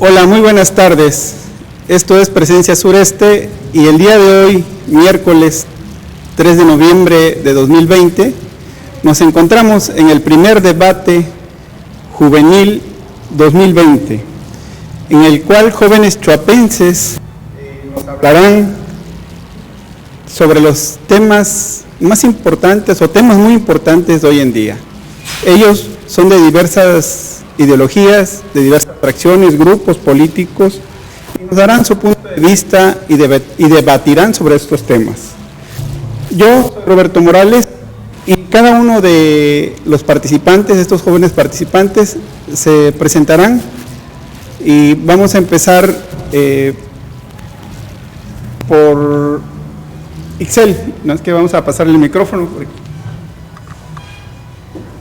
Hola, muy buenas tardes. Esto es Presencia Sureste y el día de hoy, miércoles 3 de noviembre de 2020, nos encontramos en el primer debate juvenil 2020, en el cual jóvenes chuapenses nos hablarán sobre los temas más importantes o temas muy importantes de hoy en día. Ellos son de diversas ideologías, de diversas fracciones, grupos políticos, y nos darán su punto de vista y debatirán sobre estos temas. Yo soy Roberto Morales y cada uno de los participantes, estos jóvenes participantes, se presentarán y vamos a empezar por Ixel, no es que vamos a pasarle el micrófono.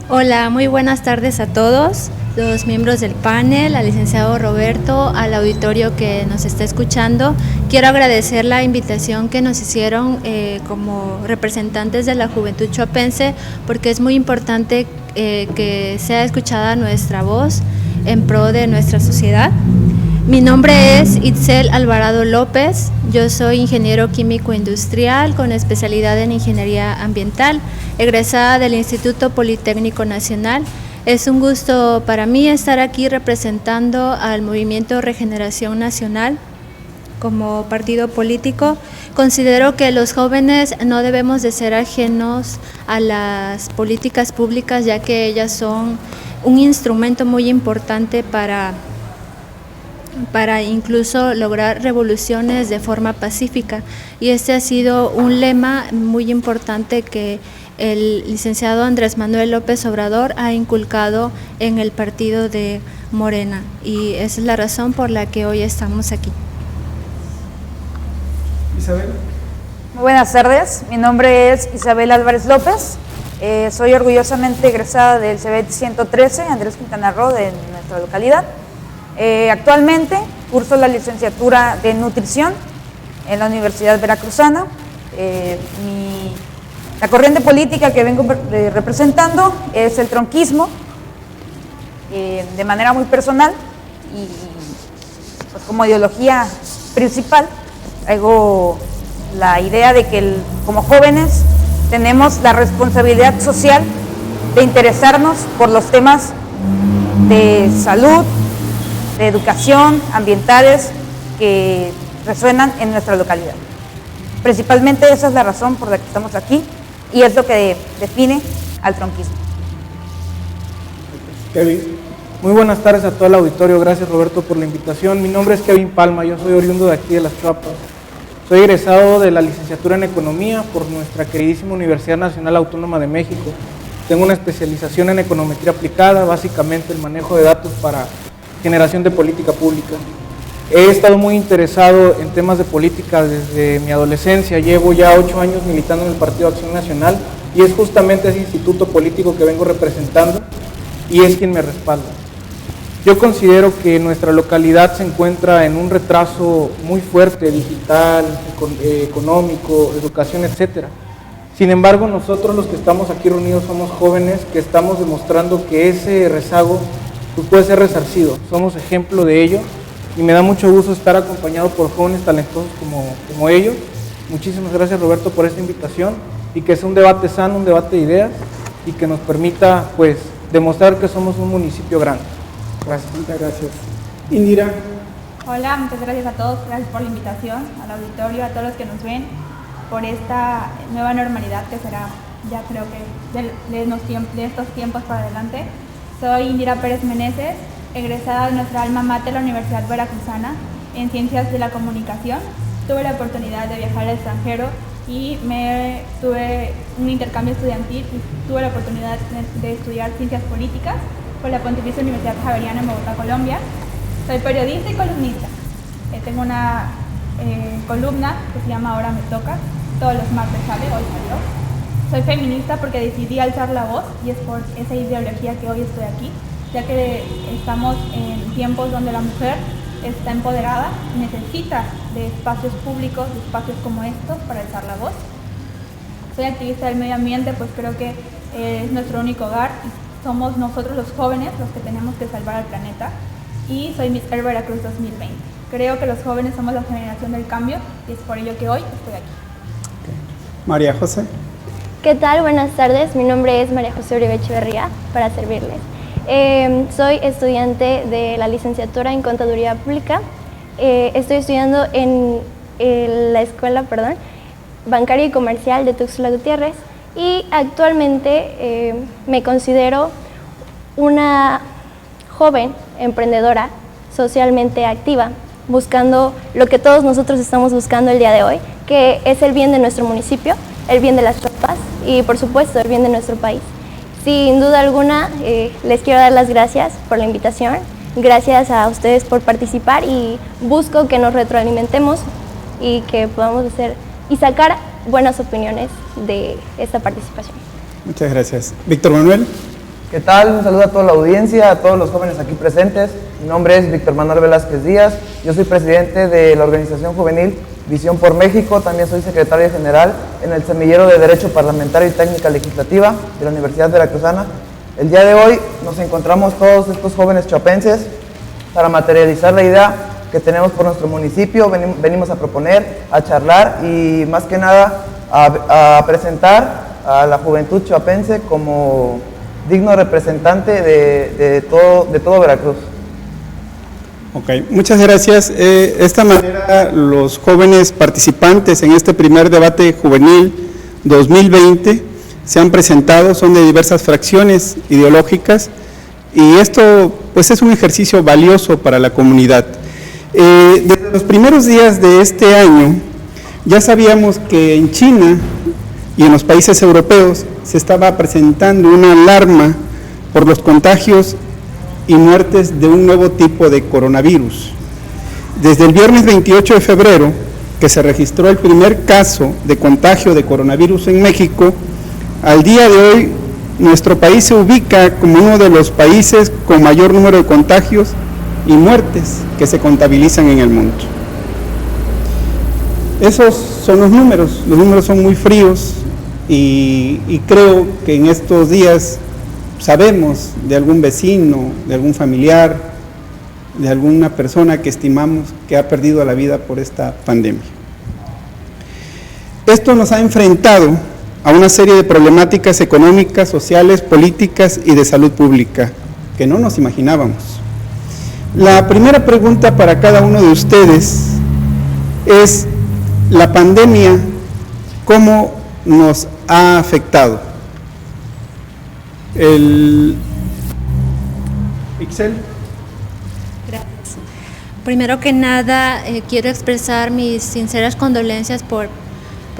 Hola, muy buenas tardes a todos, los miembros del panel, al licenciado Roberto, al auditorio que nos está escuchando. Quiero agradecer la invitación que nos hicieron como representantes de la juventud chuapense, porque es muy importante que sea escuchada nuestra voz en pro de nuestra sociedad. Mi nombre es Itzel Alvarado López, yo soy ingeniero químico industrial con especialidad en ingeniería ambiental, egresada del Instituto Politécnico Nacional. Es un gusto para mí estar aquí representando al Movimiento Regeneración Nacional como partido político. Considero que los jóvenes no debemos de ser ajenos a las políticas públicas, ya que ellas son un instrumento muy importante para incluso lograr revoluciones de forma pacífica, y este ha sido un lema muy importante que el licenciado Andrés Manuel López Obrador ha inculcado en el partido de Morena, y esa es la razón por la que hoy estamos aquí. Isabel. Muy buenas tardes, mi nombre es Isabel Álvarez López, soy orgullosamente egresada del CEBET 113 Andrés Quintana Roo de nuestra localidad. Actualmente curso la licenciatura de nutrición en la Universidad Veracruzana. La corriente política que vengo representando es el tronquismo, de manera muy personal, y pues como ideología principal traigo la idea de que como jóvenes tenemos la responsabilidad social de interesarnos por los temas de salud, de educación, ambientales, que resuenan en nuestra localidad. Principalmente esa es la razón por la que estamos aquí y es lo que define al tronquismo. Kevin. Muy buenas tardes a todo el auditorio, gracias Roberto por la invitación. Mi nombre es Kevin Palma, yo soy oriundo de aquí de Las Chuapas. Soy egresado de la licenciatura en Economía por nuestra queridísima Universidad Nacional Autónoma de México. Tengo una especialización en econometría aplicada, básicamente el manejo de datos para generación de política pública. He estado muy interesado en temas de política desde mi adolescencia, llevo ya 8 años militando en el Partido Acción Nacional y es justamente ese instituto político que vengo representando y es quien me respalda. Yo considero que nuestra localidad se encuentra en un retraso muy fuerte, digital, económico, educación, etcétera. Sin embargo, nosotros los que estamos aquí reunidos somos jóvenes que estamos demostrando que ese rezago pues puede ser resarcido. Somos ejemplo de ello y me da mucho gusto estar acompañado por jóvenes talentosos como ellos. Muchísimas gracias Roberto por esta invitación y que sea un debate sano, un debate de ideas y que nos permita pues demostrar que somos un municipio grande. Gracias. Muchas gracias. Indira. Hola, muchas gracias a todos, gracias por la invitación, al auditorio, a todos los que nos ven, por esta nueva normalidad que será, ya creo que de estos tiempos para adelante. Soy Indira Pérez Meneses, egresada de nuestra alma mater, la Universidad Veracruzana, en Ciencias de la Comunicación. Tuve la oportunidad de viajar al extranjero y tuve un intercambio estudiantil y tuve la oportunidad de estudiar Ciencias Políticas por la Pontificia Universidad Javeriana en Bogotá, Colombia. Soy periodista y columnista. Tengo una columna que se llama Ahora me toca, todos los martes sale, hoy salió. Soy feminista porque decidí alzar la voz y es por esa ideología que hoy estoy aquí, ya que estamos en tiempos donde la mujer está empoderada y necesita de espacios públicos, de espacios como estos para alzar la voz. Soy activista del medio ambiente, pues creo que es nuestro único hogar y somos nosotros los jóvenes los que tenemos que salvar al planeta. y soy Miss Air Veracruz 2020. Creo que los jóvenes somos la generación del cambio y es por ello que hoy estoy aquí. María José. ¿Qué tal? Buenas tardes. Mi nombre es María José Uribe Echeverría, para servirles. Soy estudiante de la licenciatura en Contaduría Pública. Estoy estudiando en la escuela, bancaria y comercial de Tuxtla Gutiérrez y actualmente me considero una joven emprendedora socialmente activa, buscando lo que todos nosotros estamos buscando el día de hoy, que es el bien de nuestro municipio, el bien de las tropas y por supuesto el bien de nuestro país. Sin duda alguna les quiero dar las gracias por la invitación, gracias a ustedes por participar y busco que nos retroalimentemos y que podamos hacer y sacar buenas opiniones de esta participación. Muchas gracias. Víctor Manuel. ¿Qué tal? Un saludo a toda la audiencia, a todos los jóvenes aquí presentes. Mi nombre es Víctor Manuel Velázquez Díaz, yo soy presidente de la organización juvenil Visión por México, también soy secretario general en el Semillero de Derecho Parlamentario y Técnica Legislativa de la Universidad Veracruzana. El día de hoy nos encontramos todos estos jóvenes chiapenses para materializar la idea que tenemos por nuestro municipio. Venimos a proponer, a charlar y más que nada a presentar a la juventud chiapense como digno representante de todo Veracruz. Ok, muchas gracias. De esta manera, los jóvenes participantes en este primer debate juvenil 2020 se han presentado, son de diversas fracciones ideológicas y esto pues es un ejercicio valioso para la comunidad. Desde los primeros días de este año ya sabíamos que en China y en los países europeos se estaba presentando una alarma por los contagios y muertes de un nuevo tipo de coronavirus. Desde el viernes 28 de febrero, que se registró el primer caso de contagio de coronavirus en México, al día de hoy nuestro país se ubica como uno de los países con mayor número de contagios y muertes que se contabilizan en el mundo. Esos son los números son muy fríos y creo que en estos días sabemos de algún vecino, de algún familiar, de alguna persona que estimamos que ha perdido la vida por esta pandemia. Esto nos ha enfrentado a una serie de problemáticas económicas, sociales, políticas y de salud pública que no nos imaginábamos. La primera pregunta para cada uno de ustedes es: ¿la pandemia cómo nos ha afectado? Ixel. Gracias. Primero que nada, quiero expresar mis sinceras condolencias por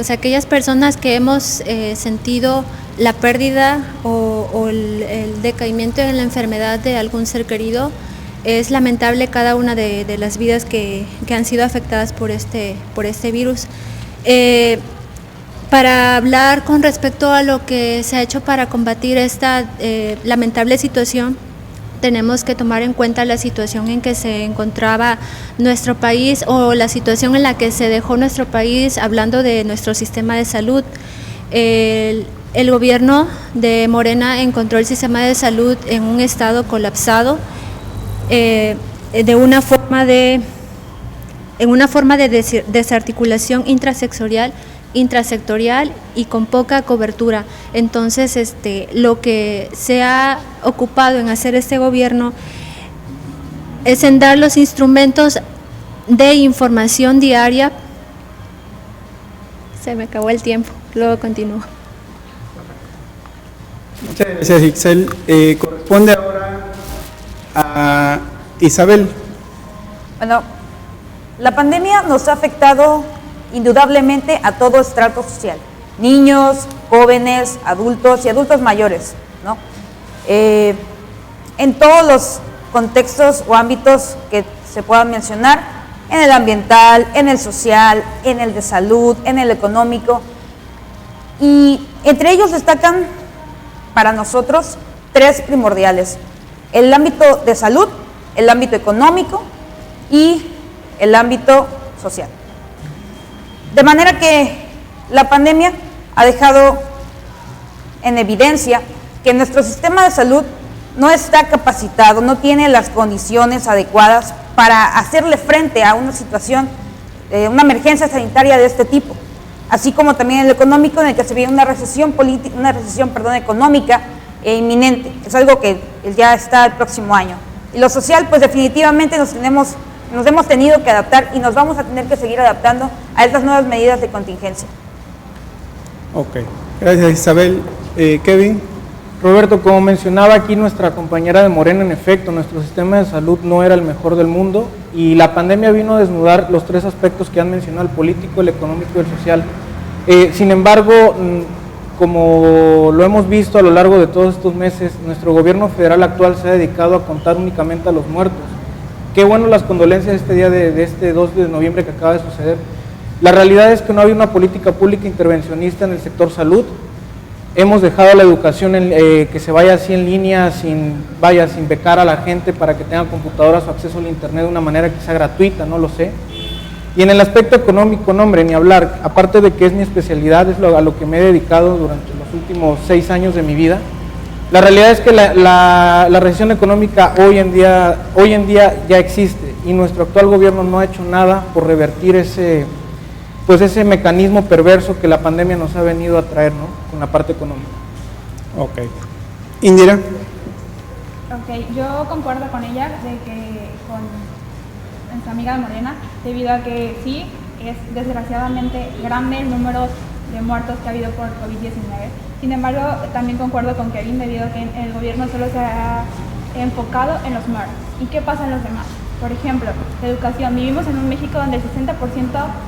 aquellas personas que hemos sentido la pérdida o el decaimiento en la enfermedad de algún ser querido. Es lamentable cada una de las vidas que han sido afectadas por este virus. Para hablar con respecto a lo que se ha hecho para combatir esta lamentable situación, tenemos que tomar en cuenta la situación en que se encontraba nuestro país o la situación en la que se dejó nuestro país, hablando de nuestro sistema de salud. El gobierno de Morena encontró el sistema de salud en un estado colapsado, en una forma de desarticulación intrasectorial y con poca cobertura. Entonces, lo que se ha ocupado en hacer este gobierno es en dar los instrumentos de información diaria. Se me acabó el tiempo, luego continúo. Muchas gracias, Ixel. Corresponde ahora a Isabel. Bueno, la pandemia nos ha afectado indudablemente a todo estrato social, niños, jóvenes, adultos y adultos mayores, ¿no? En todos los contextos o ámbitos que se puedan mencionar, en el ambiental, en el social, en el de salud, en el económico, y entre ellos destacan para nosotros tres primordiales: el ámbito de salud, el ámbito económico y el ámbito social. De manera que la pandemia ha dejado en evidencia que nuestro sistema de salud no está capacitado, no tiene las condiciones adecuadas para hacerle frente a una situación, una emergencia sanitaria de este tipo, así como también en lo económico, en el que se viene una recesión económica inminente. Es algo que ya está el próximo año. Y lo social, pues definitivamente nos hemos tenido que adaptar y nos vamos a tener que seguir adaptando a estas nuevas medidas de contingencia. Ok, gracias Isabel. Kevin. Roberto, como mencionaba aquí nuestra compañera de Morena, en efecto, nuestro sistema de salud no era el mejor del mundo y la pandemia vino a desnudar los tres aspectos que han mencionado, el político, el económico y el social. Sin embargo, como lo hemos visto a lo largo de todos estos meses, nuestro gobierno federal actual se ha dedicado a contar únicamente a los muertos. Qué bueno las condolencias de este día, de este 2 de noviembre que acaba de suceder. La realidad es que no había una política pública intervencionista en el sector salud. Hemos dejado la educación que se vaya así en línea, sin becar a la gente para que tenga computadoras o acceso al internet de una manera que sea gratuita, no lo sé. Y en el aspecto económico, no hombre, ni hablar, aparte de que es mi especialidad, es a lo que me he dedicado durante los últimos 6 años de mi vida. La realidad es que la recesión económica hoy en día ya existe y nuestro actual gobierno no ha hecho nada por revertir ese mecanismo perverso que la pandemia nos ha venido a traer, ¿no? Con la parte económica. Ok. Indira. Ok, yo concuerdo con ella con nuestra amiga de Morena, debido a que sí, es desgraciadamente grande el número de muertos que ha habido por COVID-19. Sin embargo, también concuerdo con Kevin, debido a que el gobierno solo se ha enfocado en los muertos. ¿Y qué pasa en los demás? Por ejemplo, la educación. Vivimos en un México donde el 60%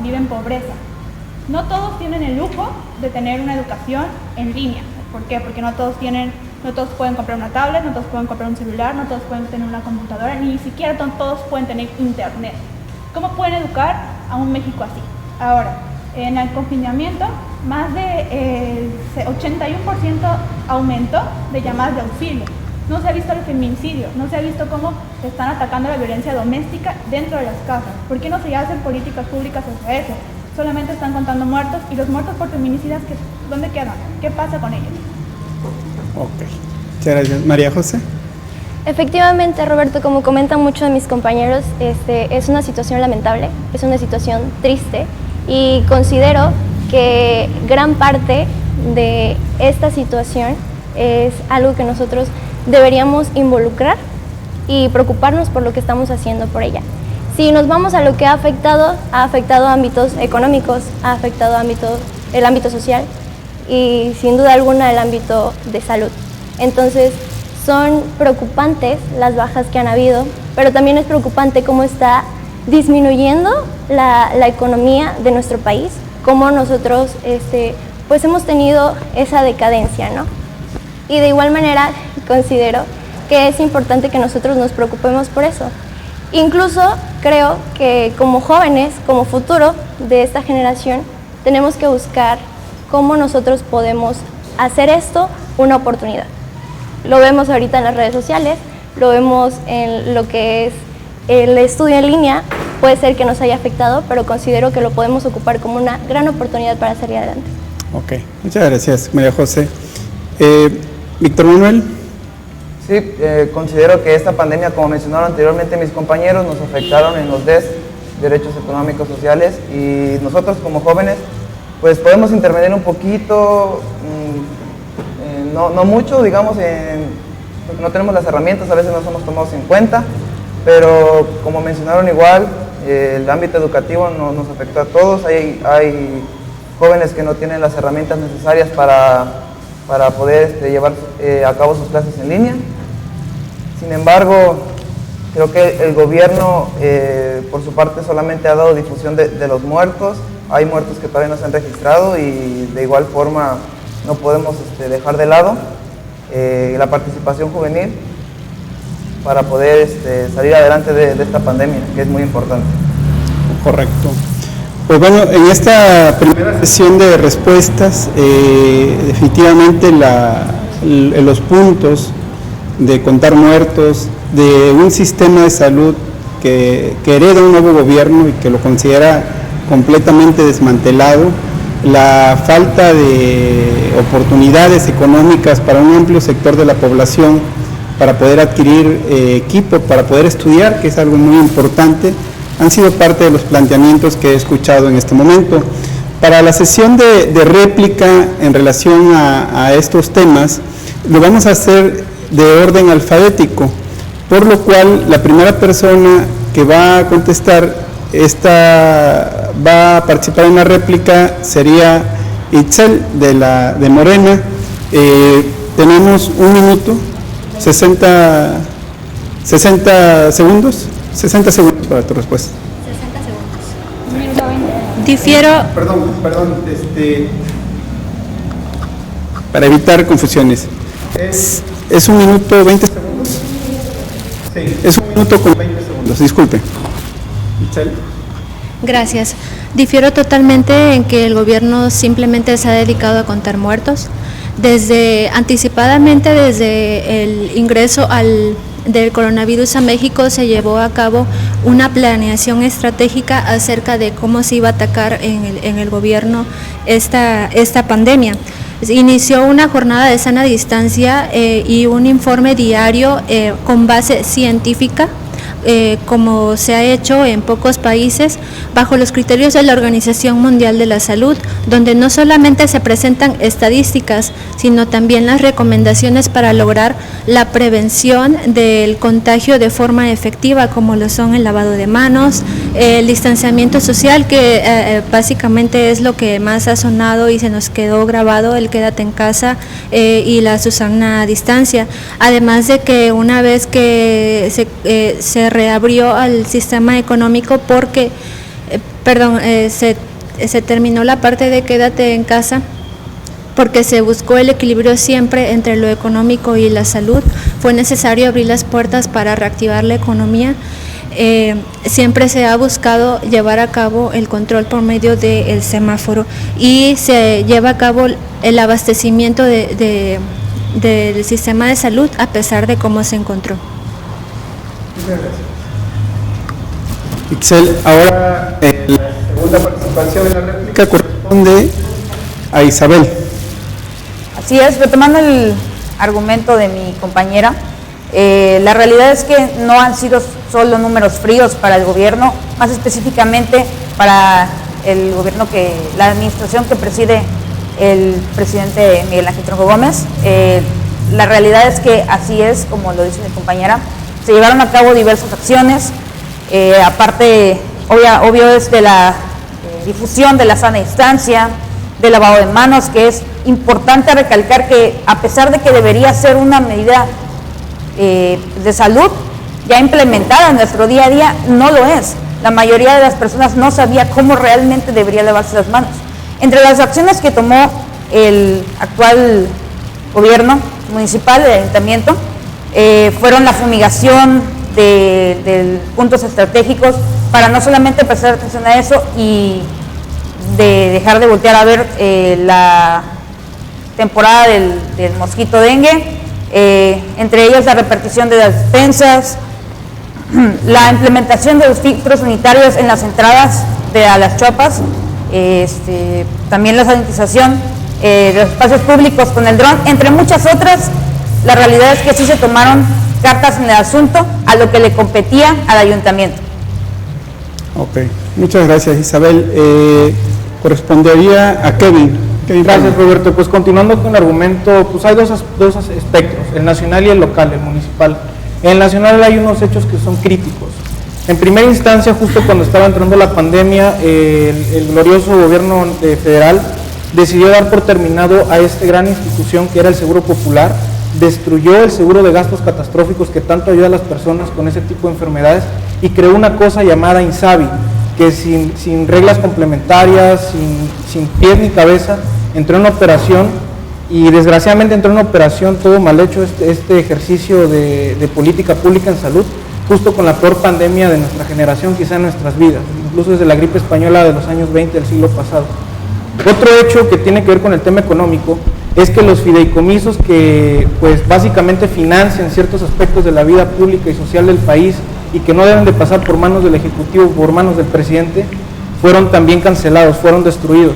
vive en pobreza. No todos tienen el lujo de tener una educación en línea. ¿Por qué? Porque no todos pueden comprar una tablet, no todos pueden comprar un celular, no todos pueden tener una computadora, ni siquiera todos pueden tener internet. ¿Cómo pueden educar a un México así? Ahora, en el confinamiento, más de 81% aumento de llamadas de auxilio. No se ha visto el feminicidio, no se ha visto cómo se están atacando la violencia doméstica dentro de las casas. ¿Por qué no se hacen políticas públicas hacia eso? Solamente están contando muertos, y los muertos por feminicidas, ¿dónde quedan? ¿Qué pasa con ellos? Ok, muchas gracias. María José. Efectivamente, Roberto, como comentan muchos de mis compañeros, es una situación lamentable, es una situación triste, y considero que gran parte de esta situación es algo que nosotros deberíamos involucrar y preocuparnos por lo que estamos haciendo por ella. Si nos vamos a lo que ha afectado ámbitos económicos, ha afectado el ámbito social y sin duda alguna el ámbito de salud. Entonces son preocupantes las bajas que han habido, pero también es preocupante cómo está disminuyendo la economía de nuestro país, cómo nosotros pues hemos tenido esa decadencia, ¿no? Y de igual manera considero que es importante que nosotros nos preocupemos por eso. Incluso creo que como jóvenes, como futuro de esta generación, tenemos que buscar cómo nosotros podemos hacer esto una oportunidad. Lo vemos ahorita en las redes sociales, lo vemos en lo que es el estudio en línea, puede ser que nos haya afectado, pero considero que lo podemos ocupar como una gran oportunidad para salir adelante. Ok, muchas gracias, María José. Víctor Manuel. Sí, considero que esta pandemia, como mencionaron anteriormente mis compañeros, nos afectaron en los derechos económicos, sociales, y nosotros como jóvenes pues podemos intervenir un poquito, no mucho, digamos, porque no tenemos las herramientas, a veces no somos tomados en cuenta, pero como mencionaron igual, el ámbito educativo nos afectó a todos. Hay jóvenes que no tienen las herramientas necesarias para poder llevar a cabo sus clases en línea. Sin embargo, creo que el gobierno por su parte solamente ha dado difusión de los muertos. Hay muertos que todavía no se han registrado y de igual forma no podemos dejar de lado la participación juvenil para poder salir adelante de esta pandemia, que es muy importante. Correcto. Pues bueno, en esta primera sesión de respuestas, definitivamente los puntos de contar muertos, de un sistema de salud que hereda un nuevo gobierno y que lo considera completamente desmantelado, la falta de oportunidades económicas para un amplio sector de la población para poder adquirir equipo, para poder estudiar, que es algo muy importante, han sido parte de los planteamientos que he escuchado en este momento. Para la sesión de réplica en relación a estos temas, lo vamos a hacer de orden alfabético, por lo cual la primera persona que va a contestar va a participar en la réplica sería Itzel de Morena. Tenemos 1 minuto, 60 segundos para tu respuesta. 60 segundos. 1 minuto 20. Difiero. Perdón, para evitar confusiones. ¿Es 1 minuto 20 segundos? Sí, es 1 minuto con 20 segundos, disculpe. Itzel. Gracias. Difiero totalmente en que el gobierno simplemente se ha dedicado a contar muertos. Anticipadamente desde el ingreso del coronavirus a México se llevó a cabo una planeación estratégica acerca de cómo se iba a atacar en el gobierno esta pandemia. Inició una jornada de sana distancia y un informe diario con base científica, como se ha hecho en pocos países, bajo los criterios de la Organización Mundial de la Salud, donde no solamente se presentan estadísticas, sino también las recomendaciones para lograr la prevención del contagio de forma efectiva, como lo son el lavado de manos, el distanciamiento social, que básicamente es lo que más ha sonado y se nos quedó grabado, el quédate en casa y la Susana a distancia. Además de que una vez que se reabrió al sistema económico porque, se terminó la parte de quédate en casa, porque se buscó el equilibrio siempre entre lo económico y la salud, fue necesario abrir las puertas para reactivar la economía. Siempre se ha buscado llevar a cabo el control por medio del semáforo y se lleva a cabo el abastecimiento del sistema de salud a pesar de cómo se encontró. Muchas gracias. Itzel, ahora la segunda participación en la réplica corresponde a Isabel. Así es, retomando el argumento de mi compañera, la realidad es que no han sido solo números fríos para el gobierno, más específicamente para el gobierno la administración que preside el presidente Miguel Ángel Tronco Gómez. La realidad es que así es, como lo dice mi compañera, se llevaron a cabo diversas acciones, aparte, obvio es de la difusión de la sana distancia, del lavado de manos, que es importante recalcar que a pesar de que debería ser una medida de salud ya implementada en nuestro día a día, no lo es. La mayoría de las personas no sabía cómo realmente debería lavarse las manos. Entre las acciones que tomó el actual gobierno municipal, el ayuntamiento, fueron la fumigación de puntos estratégicos para no solamente prestar atención a eso y de dejar de voltear a ver la temporada del mosquito dengue, entre ellas la repartición de las despensas, la implementación de los filtros sanitarios en las entradas a las chopas, también la sanitización de los espacios públicos con el dron, entre muchas otras. La realidad es que sí se tomaron cartas en el asunto a lo que le competía al ayuntamiento. Ok, muchas gracias Isabel. Correspondería a Kevin. Gracias Roberto. Pues continuando con el argumento, pues hay dos espectros, el nacional y el local, el municipal. En el nacional hay unos hechos que son críticos. En primera instancia, justo cuando estaba entrando la pandemia, el glorioso gobierno federal decidió dar por terminado a esta gran institución que era el Seguro Popular, destruyó el seguro de gastos catastróficos que tanto ayuda a las personas con ese tipo de enfermedades y creó una cosa llamada INSABI, que sin reglas complementarias, sin pies ni cabeza, entró en operación y desgraciadamente entró en operación todo mal hecho este ejercicio de política pública en salud, justo con la peor pandemia de nuestra generación, quizá en nuestras vidas, incluso desde la gripe española de los años 20 del siglo pasado. Otro hecho que tiene que ver con el tema económico es que los fideicomisos que pues básicamente financian ciertos aspectos de la vida pública y social del país y que no deben de pasar por manos del Ejecutivo, por manos del presidente, fueron también cancelados, fueron destruidos.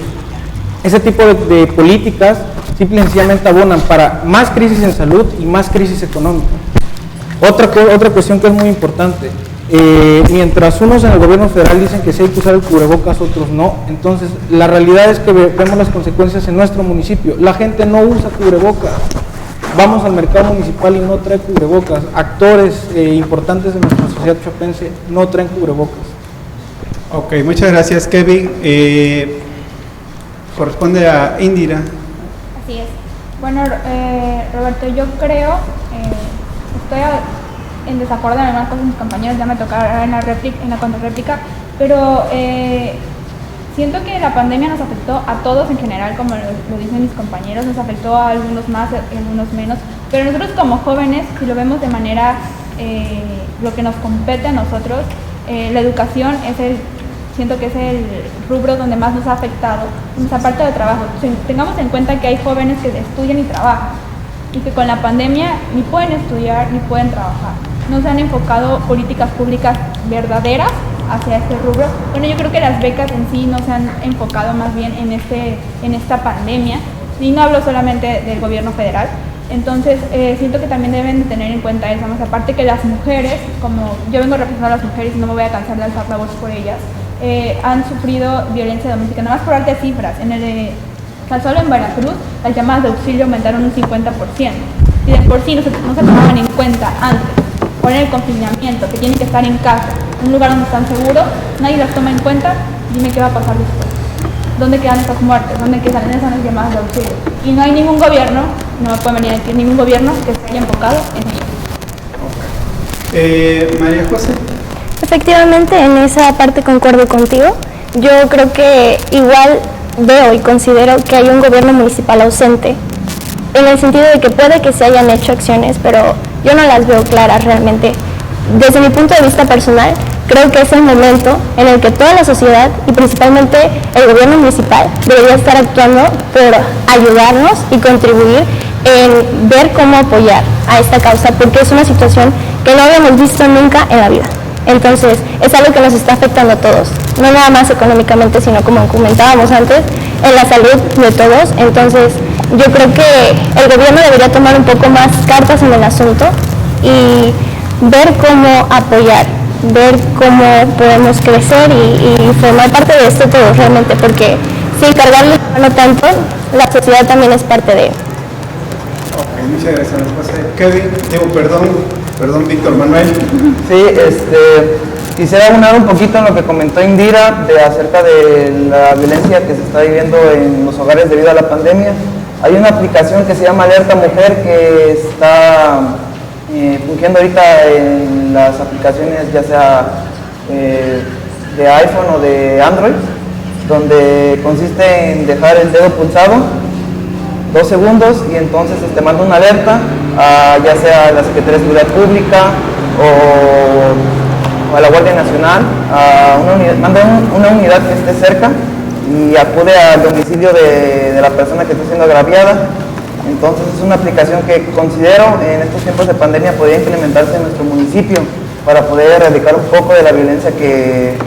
Ese tipo de políticas simple y sencillamente abonan para más crisis en salud y más crisis económica. Otra cuestión que es muy importante, mientras unos en el gobierno federal dicen que sí hay que usar el cubrebocas, otros no, entonces la realidad es que vemos las consecuencias en nuestro municipio. La gente no usa cubrebocas, vamos al mercado municipal y no trae cubrebocas, actores importantes de nuestra sociedad chuapense no traen cubrebocas. Ok, muchas gracias, Kevin. Corresponde a Indira. Así es. Bueno, Roberto, yo creo, estoy en desacuerdo en algunas cosas de mis compañeros, ya me tocará en la contrarréplica, pero siento que la pandemia nos afectó a todos en general, como lo dicen mis compañeros, nos afectó a algunos más y a algunos menos, pero nosotros como jóvenes, si lo vemos de manera, lo que nos compete a nosotros, la educación siento que es el rubro donde más nos ha afectado, nuestra parte de trabajo. Tengamos en cuenta que hay jóvenes que estudian y trabajan, y que con la pandemia ni pueden estudiar ni pueden trabajar. No se han enfocado políticas públicas verdaderas hacia este rubro. Bueno, yo creo que las becas en sí no se han enfocado más bien en esta pandemia, y no hablo solamente del gobierno federal. Entonces, siento que también deben de tener en cuenta eso, más aparte que las mujeres, como yo vengo representando a las mujeres y no me voy a cansar de alzar la voz por ellas, han sufrido violencia doméstica. Nada más por darte cifras, tan solo en Veracruz las llamadas de auxilio aumentaron un 50%, y de por sí no se tomaban en cuenta antes. Poner el confinamiento, que tienen que estar en casa, un lugar donde están seguros, nadie las toma en cuenta. Dime qué va a pasar después. ¿Dónde quedan estas muertes? ¿Dónde quedan esas llamadas de auxilio? Y no hay ningún gobierno, no me pueden venir a decir ningún gobierno que se haya enfocado en ello. María José. Efectivamente, en esa parte concuerdo contigo. Yo creo que igual veo y considero que hay un gobierno municipal ausente, en el sentido de que puede que se hayan hecho acciones, pero yo no las veo claras realmente. Desde mi punto de vista personal, creo que es el momento en el que toda la sociedad y principalmente el gobierno municipal debería estar actuando por ayudarnos y contribuir en ver cómo apoyar a esta causa, porque es una situación que no habíamos visto nunca en la vida. Entonces, es algo que nos está afectando a todos, no nada más económicamente, sino como comentábamos antes, en la salud de todos. Entonces, yo creo que el gobierno debería tomar un poco más cartas en el asunto y ver cómo apoyar, ver cómo podemos crecer y formar parte de esto todos realmente, porque sin cargarle no tanto, la sociedad también es parte de ello. Ok, muchas gracias, José. Kevin, perdón, Víctor Manuel. Sí, quisiera abonar un poquito en lo que comentó Indira acerca de la violencia que se está viviendo en los hogares debido a la pandemia. Hay una aplicación que se llama Alerta Mujer que está fungiendo ahorita en las aplicaciones ya sea de iPhone o de Android, donde consiste en dejar el dedo pulsado 2 segundos y entonces te manda una alerta ya sea a la Secretaría de Seguridad Pública o a la Guardia Nacional, manda una unidad que esté cerca y acude al domicilio de la persona que está siendo agraviada. Entonces es una aplicación que considero en estos tiempos de pandemia podría implementarse en nuestro municipio para poder erradicar un poco de la violencia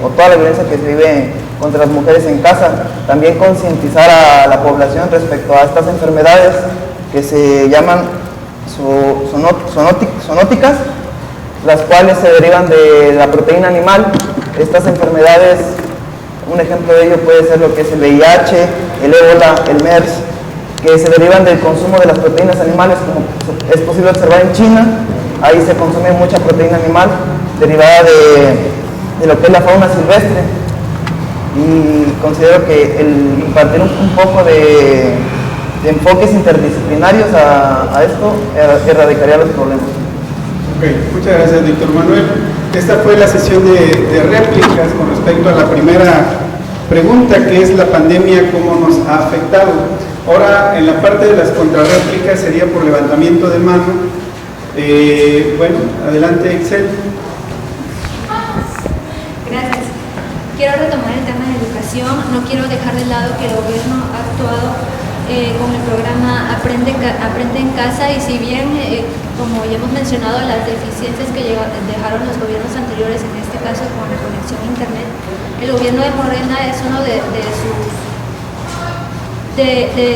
o toda la violencia que se vive contra las mujeres en casa. También concientizar a la población respecto a estas enfermedades que se llaman zoonóticas, las cuales se derivan de la proteína animal. Estas enfermedades, un ejemplo de ello puede ser lo que es el VIH, el ébola, el MERS, que se derivan del consumo de las proteínas animales, como es posible observar en China. Ahí se consume mucha proteína animal derivada de lo que es la fauna silvestre, y considero que el impartir un poco de enfoques interdisciplinarios a esto erradicaría los problemas. Ok, muchas gracias, Víctor Manuel. Esta fue la sesión de réplicas con respecto a la primera pregunta, que es la pandemia, cómo nos ha afectado. Ahora, en la parte de las contrarréplicas sería por levantamiento de mano. Bueno, adelante, Excel. Gracias. Quiero retomar el tema de educación. No quiero dejar de lado que el gobierno ha actuado con el programa Aprende en Casa, y si bien, como ya hemos mencionado, las deficiencias que dejaron los gobiernos anteriores, en este caso con la conexión a Internet, el gobierno de Morena es uno de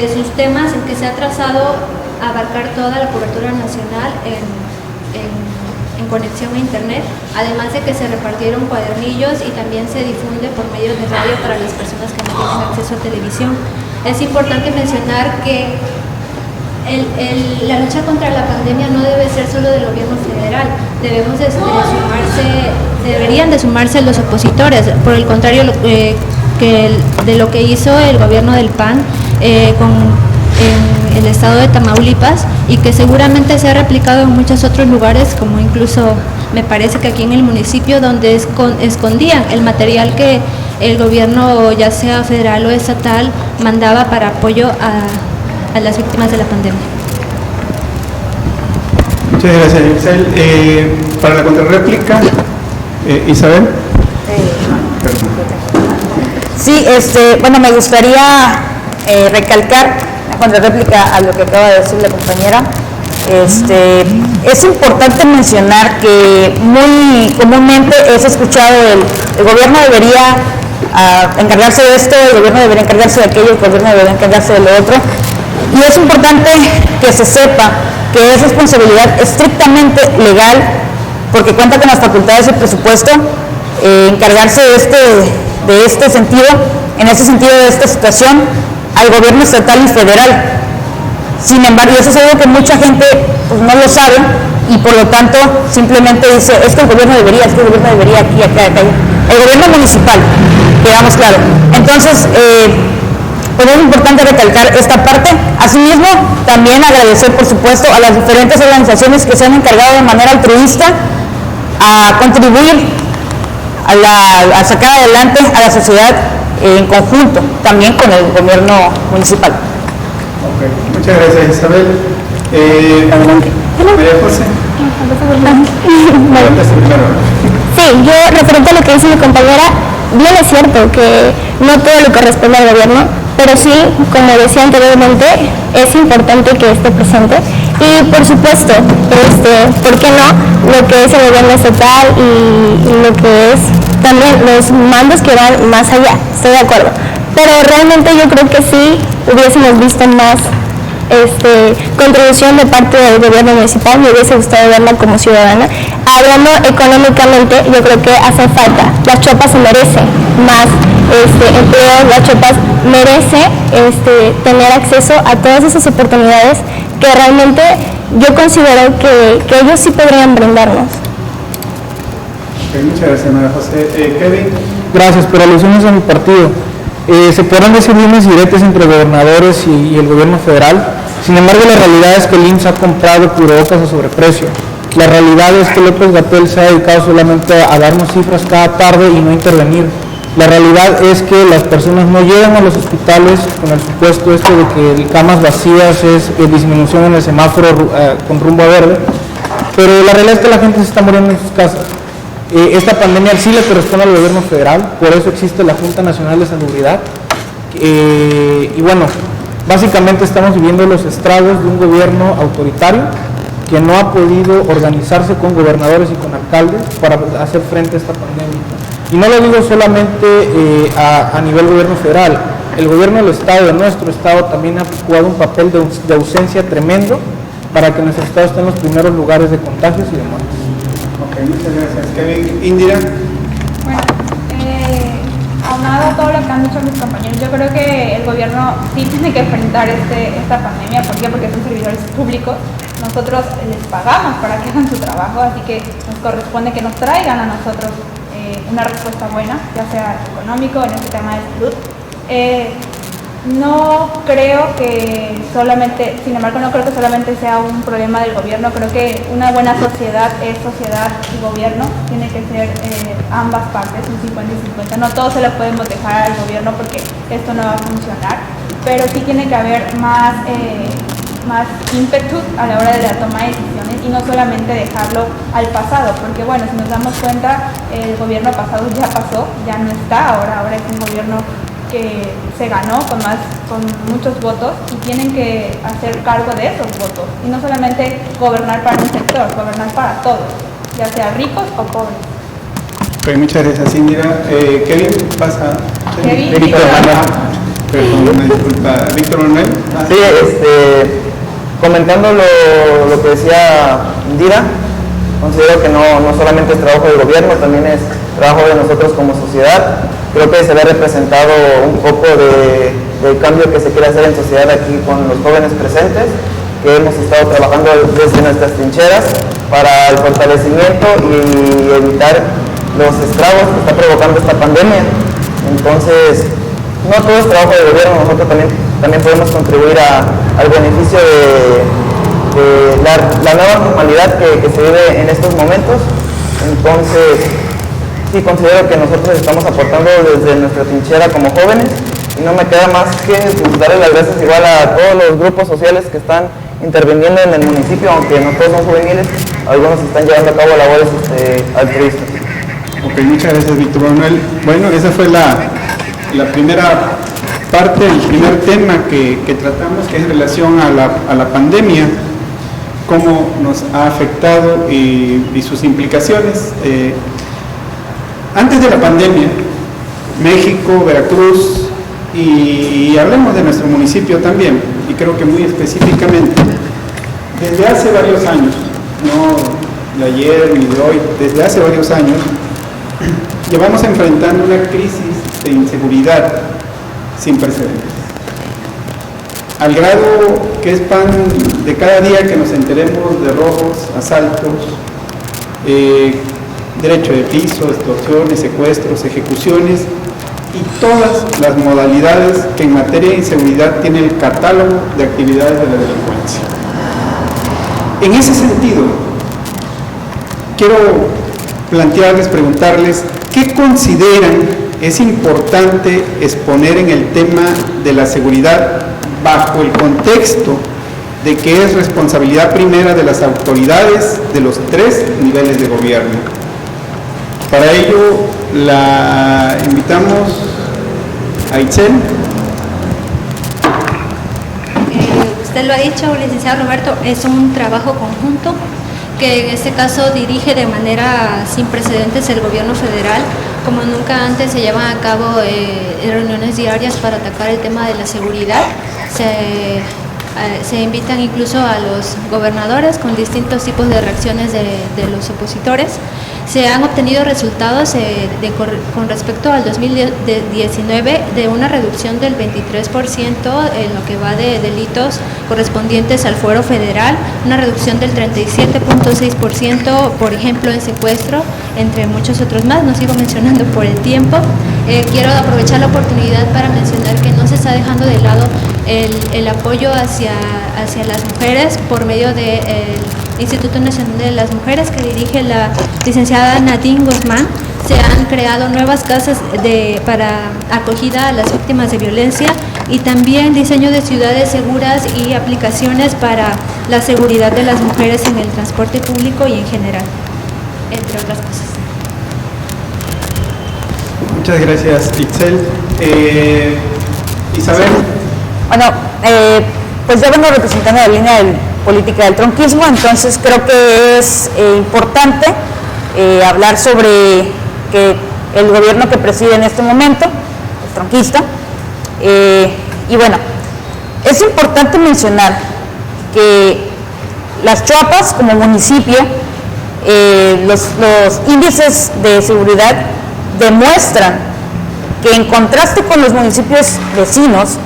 sus temas en que se ha trazado abarcar toda la cobertura nacional en en conexión a internet, además de que se repartieron cuadernillos y también se difunde por medios de radio para las personas que no tienen acceso a televisión. Es importante mencionar que la lucha contra la pandemia no debe ser solo del gobierno federal, deberían de sumarse los opositores. Por el contrario, de lo que hizo el gobierno del PAN en el estado de Tamaulipas, y que seguramente se ha replicado en muchos otros lugares, como incluso me parece que aquí en el municipio, donde escondían el material que el gobierno, ya sea federal o estatal, mandaba para apoyo a las víctimas de la pandemia. Muchas gracias, Itzel. Para la contrarréplica, Isabel. Sí, bueno, me gustaría recalcar la contrarréplica a lo que acaba de decir la compañera. Es importante mencionar que muy comúnmente es escuchado el gobierno debería encargarse de esto, el gobierno debería encargarse de aquello, el gobierno debería encargarse de lo otro. Y es importante que se sepa que es responsabilidad estrictamente legal, porque cuenta con las facultades y presupuesto, encargarse de este sentido, en ese sentido de esta situación, al gobierno estatal y federal. Sin embargo, eso es algo que mucha gente pues, no lo sabe, y por lo tanto simplemente dice, es que el gobierno debería, aquí, acá. El gobierno municipal, quedamos claro. Entonces, pues es importante recalcar esta parte. Asimismo, también agradecer, por supuesto, a las diferentes organizaciones que se han encargado de manera altruista a contribuir a sacar adelante a la sociedad en conjunto, también con el gobierno municipal. Okay. Muchas gracias, Isabel. María José. Sí, yo referente a lo que dice mi compañera, bien es cierto que no todo le corresponde al gobierno, pero sí, como decía anteriormente, es importante que esté presente. Y por supuesto, ¿por qué no? Lo que es el gobierno estatal y lo que es también los mandos que van más allá, estoy de acuerdo. Pero realmente yo creo que sí hubiésemos visto más contribución de parte del gobierno municipal. Me hubiese gustado verla como ciudadana. Hablando económicamente, yo creo que hace falta. Las Chopas se merecen más empleo, las Chopas merece tener acceso a todas esas oportunidades que realmente yo considero que ellos sí podrían brindarnos. Okay, muchas gracias, María José. Kevin. Gracias, por alusiones a mi partido. Se podrán decir líneas directas entre gobernadores y el gobierno federal. Sin embargo, la realidad es que el IMSS ha comprado cubrebocas a sobreprecio. La realidad es que López-Gatell se ha dedicado solamente a darnos cifras cada tarde y no intervenir. La realidad es que las personas no llegan a los hospitales con el supuesto de que camas vacías es disminución en el semáforo con rumbo a verde, pero la realidad es que la gente se está muriendo en sus casas. Esta pandemia sí le corresponde al gobierno federal, por eso existe la Junta Nacional de Salubridad. Y bueno, básicamente estamos viviendo los estragos de un gobierno autoritario que no ha podido organizarse con gobernadores y con alcaldes para hacer frente a esta pandemia. Y no lo digo solamente a nivel gobierno federal, el gobierno del estado, de nuestro estado, también ha jugado un papel de ausencia tremendo para que nuestro estado esté en los primeros lugares de contagios y de muertes. Ok, muchas gracias, Kevin. Indira. Bueno, aunado a todo lo que han dicho mis compañeros, yo creo que el gobierno sí tiene que enfrentar esta pandemia. ¿Por qué? Porque son servidores públicos. Nosotros les pagamos para que hagan su trabajo, así que nos corresponde que nos traigan a nosotros una respuesta buena, ya sea económico, en este tema de salud. No creo que solamente, sin embargo, no creo que solamente sea un problema del gobierno. Creo que una buena sociedad es sociedad y gobierno. Tiene que ser ambas partes, un 50 y 50. No todo se lo podemos dejar al gobierno porque esto no va a funcionar, pero sí tiene que haber más ímpetu a la hora de la toma de decisiones y no solamente dejarlo al pasado, porque bueno, si nos damos cuenta, el gobierno pasado ya pasó, ya no está, ahora es un gobierno que se ganó con muchos votos y tienen que hacer cargo de esos votos y no solamente gobernar para un sector, gobernar para todos, ya sea ricos o pobres. Okay, muchas gracias, Indira. Kevin, pasa. Kevin, Víctor Manuel. Perdón, me disculpa. Víctor Manuel. Sí, comentando lo que decía Indira, Considero que no solamente es trabajo del gobierno, también es trabajo de nosotros como sociedad. Creo que se ve representado un poco del cambio que se quiere hacer en sociedad aquí con los jóvenes presentes, que hemos estado trabajando desde nuestras trincheras para el fortalecimiento y evitar los estragos que está provocando esta pandemia. Entonces, no todo es trabajo del gobierno, nosotros también podemos contribuir al beneficio de la nueva normalidad que se vive en estos momentos. Entonces, sí considero que nosotros estamos aportando desde nuestra trinchera como jóvenes, y no me queda más que darle las gracias igual a todos los grupos sociales que están interviniendo en el municipio, aunque no todos son juveniles, algunos están llevando a cabo labores altruistas. Ok, muchas gracias, Víctor Manuel. Bueno, esa fue la primera parte, el primer tema que tratamos, que es en relación a la pandemia, cómo nos ha afectado y sus implicaciones. Antes de la pandemia, México, Veracruz, y hablemos de nuestro municipio también, y creo que muy específicamente, desde hace varios años, no de ayer ni de hoy, desde hace varios años, llevamos enfrentando una crisis de inseguridad sin precedentes. Al grado que es pan de cada día que nos enteremos de robos, asaltos, derecho de piso, extorsiones, secuestros, ejecuciones y todas las modalidades que en materia de inseguridad tiene el catálogo de actividades de la delincuencia. En ese sentido, quiero plantearles, preguntarles, ¿qué consideran es importante exponer en el tema de la seguridad bajo el contexto de que es responsabilidad primera de las autoridades de los 3 niveles de gobierno? Para ello, la invitamos a Itzel. Usted lo ha dicho, licenciado Roberto, es un trabajo conjunto que en este caso dirige de manera sin precedentes el gobierno federal. Como nunca antes se llevan a cabo reuniones diarias para atacar el tema de la seguridad. Se invitan incluso a los gobernadores con distintos tipos de reacciones de los opositores. Se han obtenido resultados con respecto al 2019 de una reducción del 23% en lo que va de delitos correspondientes al fuero federal, una reducción del 37.6%, por ejemplo, en secuestro, entre muchos otros más, no sigo mencionando por el tiempo. Quiero aprovechar la oportunidad para mencionar que no se está dejando de lado el apoyo hacia las mujeres por medio del Instituto Nacional de las Mujeres que dirige la licenciada Nadine Guzmán. Se han creado nuevas casas para acogida a las víctimas de violencia y también diseño de ciudades seguras y aplicaciones para la seguridad de las mujeres en el transporte público y en general, entre otras cosas. Muchas gracias, Itzel. Isabel. Bueno, pues yo vengo representando la línea política del tronquismo, entonces creo que es importante hablar sobre que el gobierno que preside en este momento, el tronquista, y bueno, es importante mencionar que las Chuapas como municipio, los índices de seguridad demuestran que en contraste con los municipios vecinos,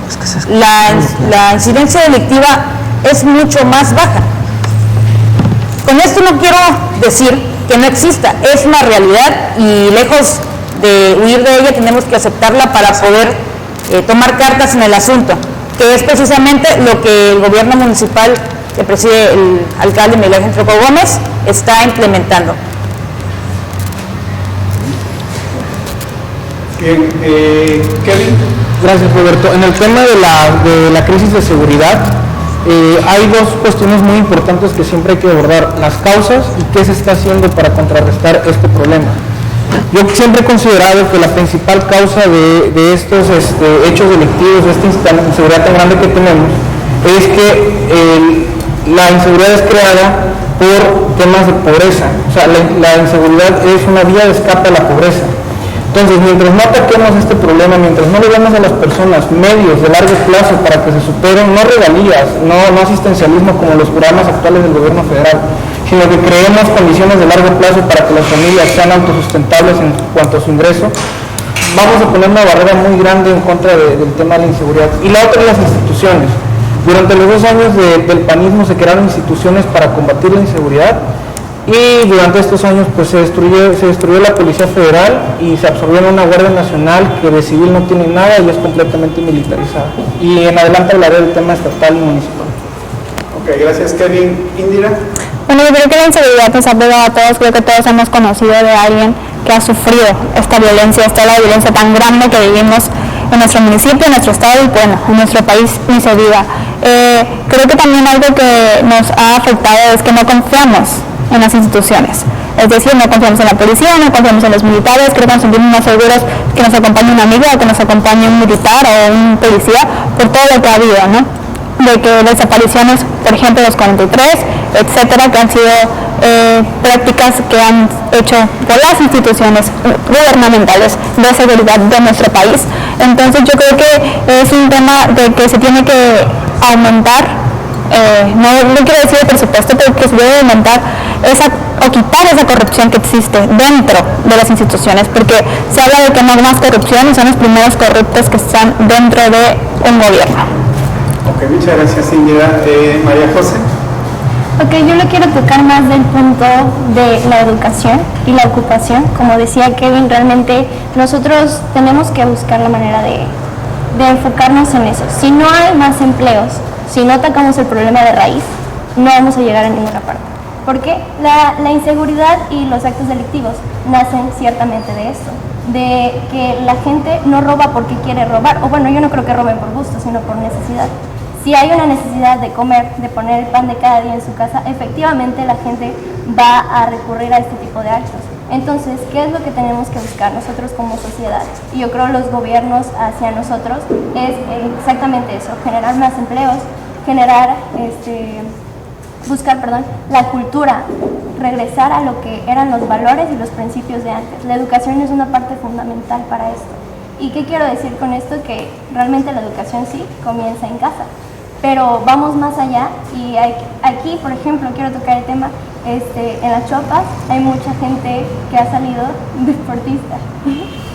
la incidencia delictiva es mucho más baja. Con esto no quiero decir que no exista, es una realidad y lejos de huir de ella tenemos que aceptarla para poder tomar cartas en el asunto, que es precisamente lo que el gobierno municipal que preside el alcalde Miguel Ángel Trejo Gómez está implementando. Bien, Kevin. Gracias, Roberto. En el tema de la crisis de seguridad, hay dos cuestiones muy importantes que siempre hay que abordar: las causas y qué se está haciendo para contrarrestar este problema. Yo siempre he considerado que la principal causa de estos hechos delictivos, de esta inseguridad tan grande que tenemos, es que la inseguridad es creada por temas de pobreza. O sea, la inseguridad es una vía de escape a la pobreza. Entonces, mientras no ataquemos este problema, mientras no le demos a las personas medios de largo plazo para que se superen, no regalías, no asistencialismo como los programas actuales del gobierno federal, sino que creemos condiciones de largo plazo para que las familias sean autosustentables en cuanto a su ingreso, vamos a poner una barrera muy grande en contra del tema de la inseguridad. Y la otra es las instituciones. Durante los 2 años del panismo se crearon instituciones para combatir la inseguridad, y durante estos años pues se destruyó la Policía Federal y se absorbió en una Guardia Nacional que de civil no tiene nada y es completamente militarizada. Y en adelante hablaré del tema estatal y municipal. Ok, gracias Kevin. Indira. Bueno, yo creo que la inseguridad nos ha pegado a todos. Creo que todos hemos conocido de alguien que ha sufrido esta violencia tan grande que vivimos en nuestro municipio, en nuestro estado y bueno, en nuestro país ni se diga. Creo que también algo que nos ha afectado es que no confiamos en las instituciones, es decir, no confiamos en la policía, no confiamos en los militares. Creo que nos sentimos más seguros que nos acompañe un amigo o que nos acompañe un militar o un policía por todo lo que ha habido, ¿no? De que desapariciones, por ejemplo, los 43, etcétera, que han sido prácticas que han hecho por las instituciones gubernamentales de seguridad de nuestro país. Entonces yo creo que es un tema de que se tiene que aumentar, no quiero decir el presupuesto, pero que se debe aumentar o quitar esa corrupción que existe dentro de las instituciones, porque se habla de que no hay más corrupción y son los primeros corruptos que están dentro de un gobierno. Ok, muchas gracias Indira. María José. Ok, yo lo quiero tocar más del punto de la educación y la ocupación. Como decía Kevin, realmente nosotros tenemos que buscar la manera de enfocarnos en eso. Si no hay más empleos, si no atacamos el problema de raíz, no vamos a llegar a ninguna parte. Porque la inseguridad y los actos delictivos nacen ciertamente de esto, de que la gente no roba porque quiere robar, o bueno, yo no creo que roben por gusto, sino por necesidad. Si hay una necesidad de comer, de poner el pan de cada día en su casa, efectivamente la gente va a recurrir a este tipo de actos. Entonces, ¿qué es lo que tenemos que buscar nosotros como sociedad? Y yo creo los gobiernos hacia nosotros es exactamente eso, generar más empleos, buscar la cultura, regresar a lo que eran los valores y los principios de antes. La educación es una parte fundamental para esto. ¿Y qué quiero decir con esto? Que realmente la educación sí comienza en casa, pero vamos más allá y aquí, por ejemplo, quiero tocar el tema, en las chopas hay mucha gente que ha salido deportista.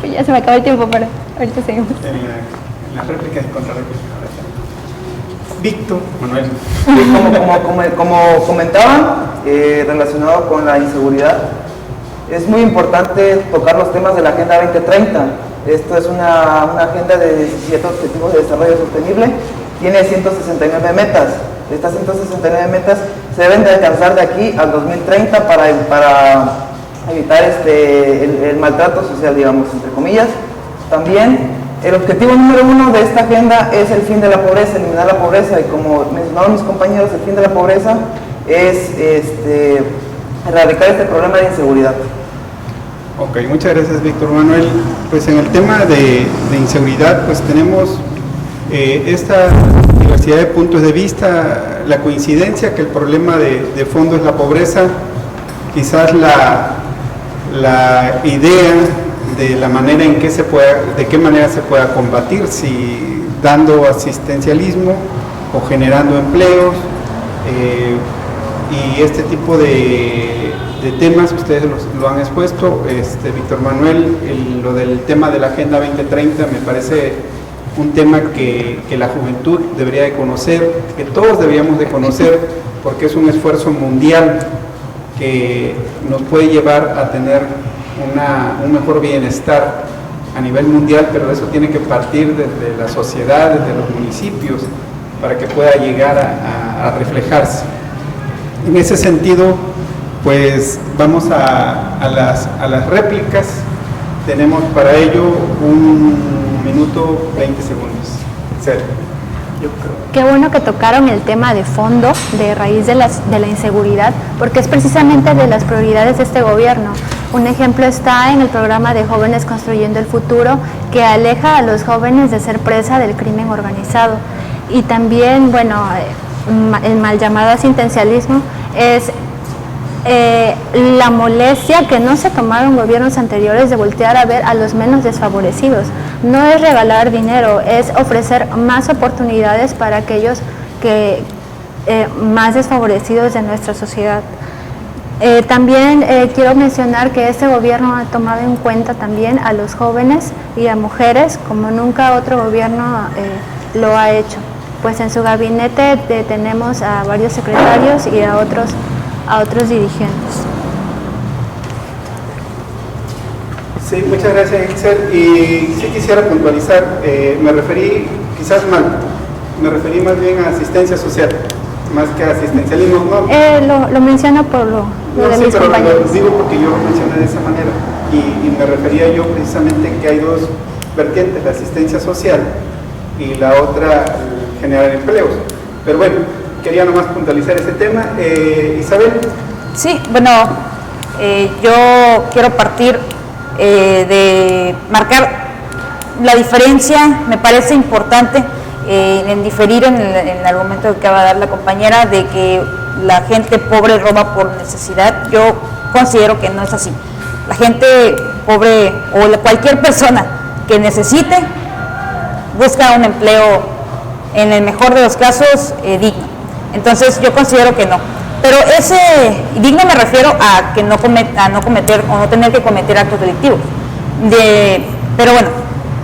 Ya se me acabó el tiempo, pero ahorita seguimos. En la réplica y contrarréplica. Víctor Manuel. Sí, como comentaban, relacionado con la inseguridad, es muy importante tocar los temas de la Agenda 2030. Esto es una agenda de 17 Objetivos de Desarrollo Sostenible, tiene 169 metas. Estas 169 metas se deben de alcanzar de aquí al 2030 para evitar el maltrato social, digamos, entre comillas. También el objetivo número 1 de esta agenda es el fin de la pobreza, eliminar la pobreza, y como mencionaron mis compañeros, el fin de la pobreza es erradicar este problema de inseguridad. Ok, muchas gracias Víctor Manuel. Pues en el tema de inseguridad, pues tenemos esta diversidad de puntos de vista, la coincidencia que el problema de fondo es la pobreza, quizás la idea de la manera en que de qué manera se pueda combatir, si dando asistencialismo o generando empleos, y este tipo de temas ustedes lo han expuesto. Víctor Manuel, lo del tema de la Agenda 2030 me parece un tema que la juventud debería de conocer, que todos deberíamos de conocer, porque es un esfuerzo mundial que nos puede llevar a tener un mejor bienestar a nivel mundial, pero eso tiene que partir desde la sociedad, desde los municipios, para que pueda llegar a reflejarse. En ese sentido, pues vamos a las réplicas. Tenemos para ello 1 minuto 20 segundos. Sergio. Qué bueno que tocaron el tema de fondo, de raíz de la inseguridad, porque es precisamente de las prioridades de este gobierno. Un ejemplo está en el programa de Jóvenes Construyendo el Futuro, que aleja a los jóvenes de ser presa del crimen organizado. Y también, bueno, el mal llamado asistencialismo es la molestia que no se tomaron gobiernos anteriores de voltear a ver a los menos desfavorecidos. No es regalar dinero, es ofrecer más oportunidades para aquellos que más desfavorecidos de nuestra sociedad. También quiero mencionar que este gobierno ha tomado en cuenta también a los jóvenes y a mujeres como nunca otro gobierno lo ha hecho. Pues en su gabinete tenemos a varios secretarios y a otros dirigentes. Sí, muchas gracias, Itzel. Y sí quisiera puntualizar, me referí, quizás mal, me referí más bien a asistencia social, más que a asistencialismo. No, lo menciono por lo de sí, mis pero compañeros. lo digo porque yo lo mencioné de esa manera y me refería yo precisamente que hay dos vertientes, la asistencia social y la otra, generar empleos. Pero bueno, quería nomás puntualizar ese tema. Isabel. Sí, bueno, yo quiero partir de marcar la diferencia. Me parece importante en diferir en el argumento que acaba de dar la compañera de que la gente pobre roba por necesidad. Yo considero que no es así. La gente pobre o cualquier persona que necesite busca un empleo, en el mejor de los casos, digno. Entonces yo considero que no. Pero ese digno me refiero a que no cometer o no tener que cometer actos delictivos. Pero bueno,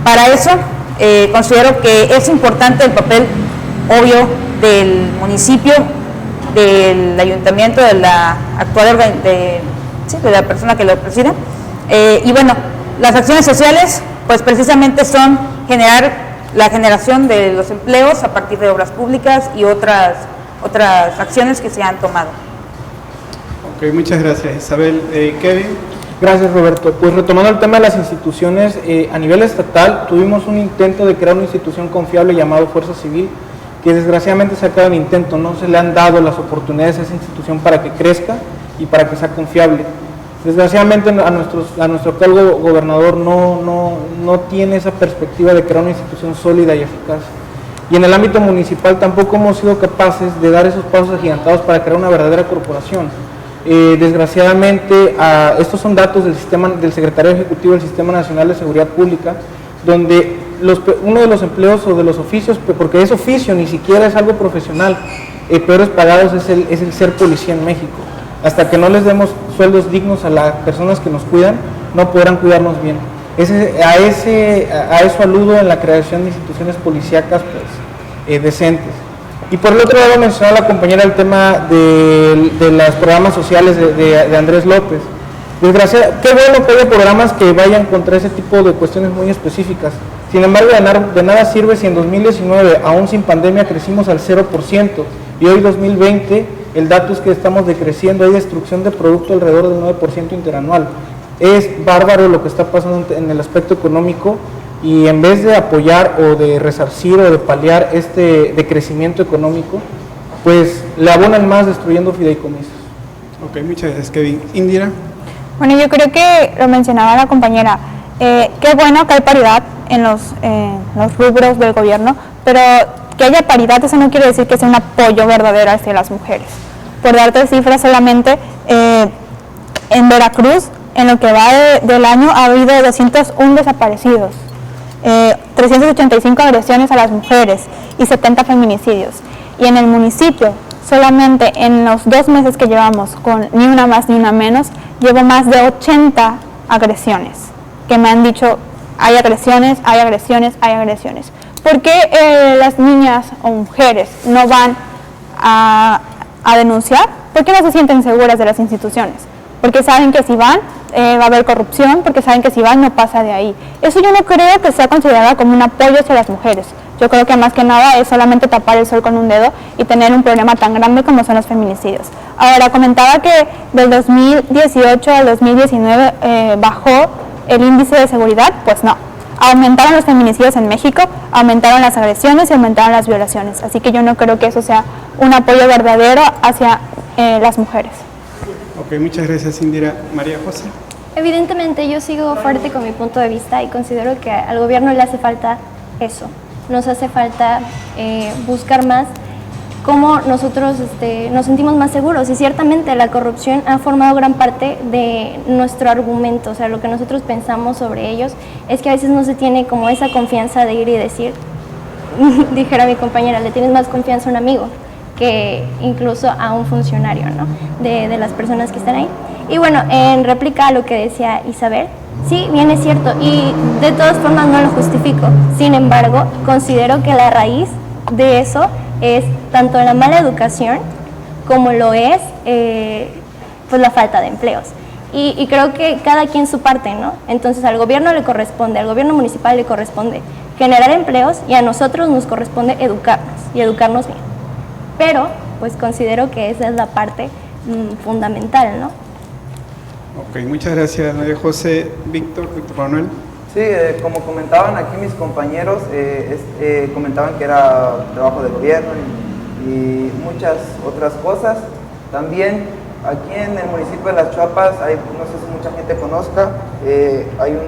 para eso considero que es importante el papel obvio del municipio, del ayuntamiento, de la actual de la persona que lo preside. Y bueno, las acciones sociales pues precisamente son la generación de los empleos a partir de obras públicas y otras acciones que se han tomado. Ok, muchas gracias, Isabel. Kevin. Gracias, Roberto. Pues retomando el tema de las instituciones, a nivel estatal tuvimos un intento de crear una institución confiable llamado Fuerza Civil, que desgraciadamente se ha quedado en intento, no se le han dado las oportunidades a esa institución para que crezca y para que sea confiable. Desgraciadamente a nuestro actual gobernador no tiene esa perspectiva de crear una institución sólida y eficaz. Y en el ámbito municipal tampoco hemos sido capaces de dar esos pasos agigantados para crear una verdadera corporación. Desgraciadamente, estos son datos del Secretario Ejecutivo del Sistema Nacional de Seguridad Pública, donde uno de los empleos o de los oficios, porque es oficio, ni siquiera es algo profesional, peores pagados es el ser policía en México. Hasta que no les demos sueldos dignos a las personas que nos cuidan, no podrán cuidarnos bien. A eso aludo en la creación de instituciones policíacas pues, decentes. Y por el otro lado mencionaba la compañera el tema de los programas sociales de Andrés López. Qué bueno que haya programas que vayan contra ese tipo de cuestiones muy específicas. Sin embargo, de nada sirve si en 2019, aún sin pandemia, crecimos al 0% y hoy 2020 el dato es que estamos decreciendo, hay destrucción de producto alrededor del 9% interanual. Es bárbaro lo que está pasando en el aspecto económico y en vez de apoyar o de resarcir o de paliar este decrecimiento económico, pues le abonan más destruyendo fideicomisos. Ok, muchas gracias, Kevin. Indira. Bueno, yo creo que lo mencionaba la compañera, qué bueno que hay paridad en los rubros del gobierno, pero que haya paridad, eso no quiere decir que sea un apoyo verdadero hacia las mujeres. Por darte cifras solamente, en Veracruz, en lo que va del año, ha habido 201 desaparecidos, 385 agresiones a las mujeres y 70 feminicidios. Y en el municipio, solamente en los 2 meses que llevamos, con ni una más ni una menos, llevo más de 80 agresiones, que me han dicho, hay agresiones, hay agresiones, hay agresiones. ¿Por qué las niñas o mujeres no van a denunciar? ¿Por qué no se sienten seguras de las instituciones? Porque saben que si van va a haber corrupción, porque saben que si van no pasa de ahí. Eso yo no creo que sea considerado como un apoyo hacia las mujeres. Yo creo que más que nada es solamente tapar el sol con un dedo y tener un problema tan grande como son los feminicidios. Ahora, comentaba que del 2018 al 2019 bajó el índice de seguridad, pues no. Aumentaron los feminicidios en México, aumentaron las agresiones y aumentaron las violaciones. Así que yo no creo que eso sea un apoyo verdadero hacia las mujeres. Ok, muchas gracias, Indira. María José. Evidentemente yo sigo fuerte con mi punto de vista y considero que al gobierno le hace falta eso. Nos hace falta buscar más cómo nosotros nos sentimos más seguros, y ciertamente la corrupción ha formado gran parte de nuestro argumento. O sea, lo que nosotros pensamos sobre ellos es que a veces no se tiene como esa confianza de ir y decir, dijera mi compañera, le tienes más confianza a un amigo que incluso a un funcionario, ¿no? de las personas que están ahí. Y bueno, en réplica a lo que decía Isabel, sí, bien es cierto, y de todas formas no lo justifico. Sin embargo, considero que la raíz de eso es tanto la mala educación como lo es pues la falta de empleos. Y creo que cada quien su parte, ¿no? Entonces al gobierno le corresponde, al gobierno municipal le corresponde generar empleos, y a nosotros nos corresponde educarnos y educarnos bien. Pero pues considero que esa es la parte fundamental, ¿no? Ok, muchas gracias, María José. Víctor Manuel. Sí, como comentaban aquí mis compañeros, comentaban que era trabajo del gobierno y muchas otras cosas. También aquí en el municipio de Las Chuapas, no sé si mucha gente conozca, hay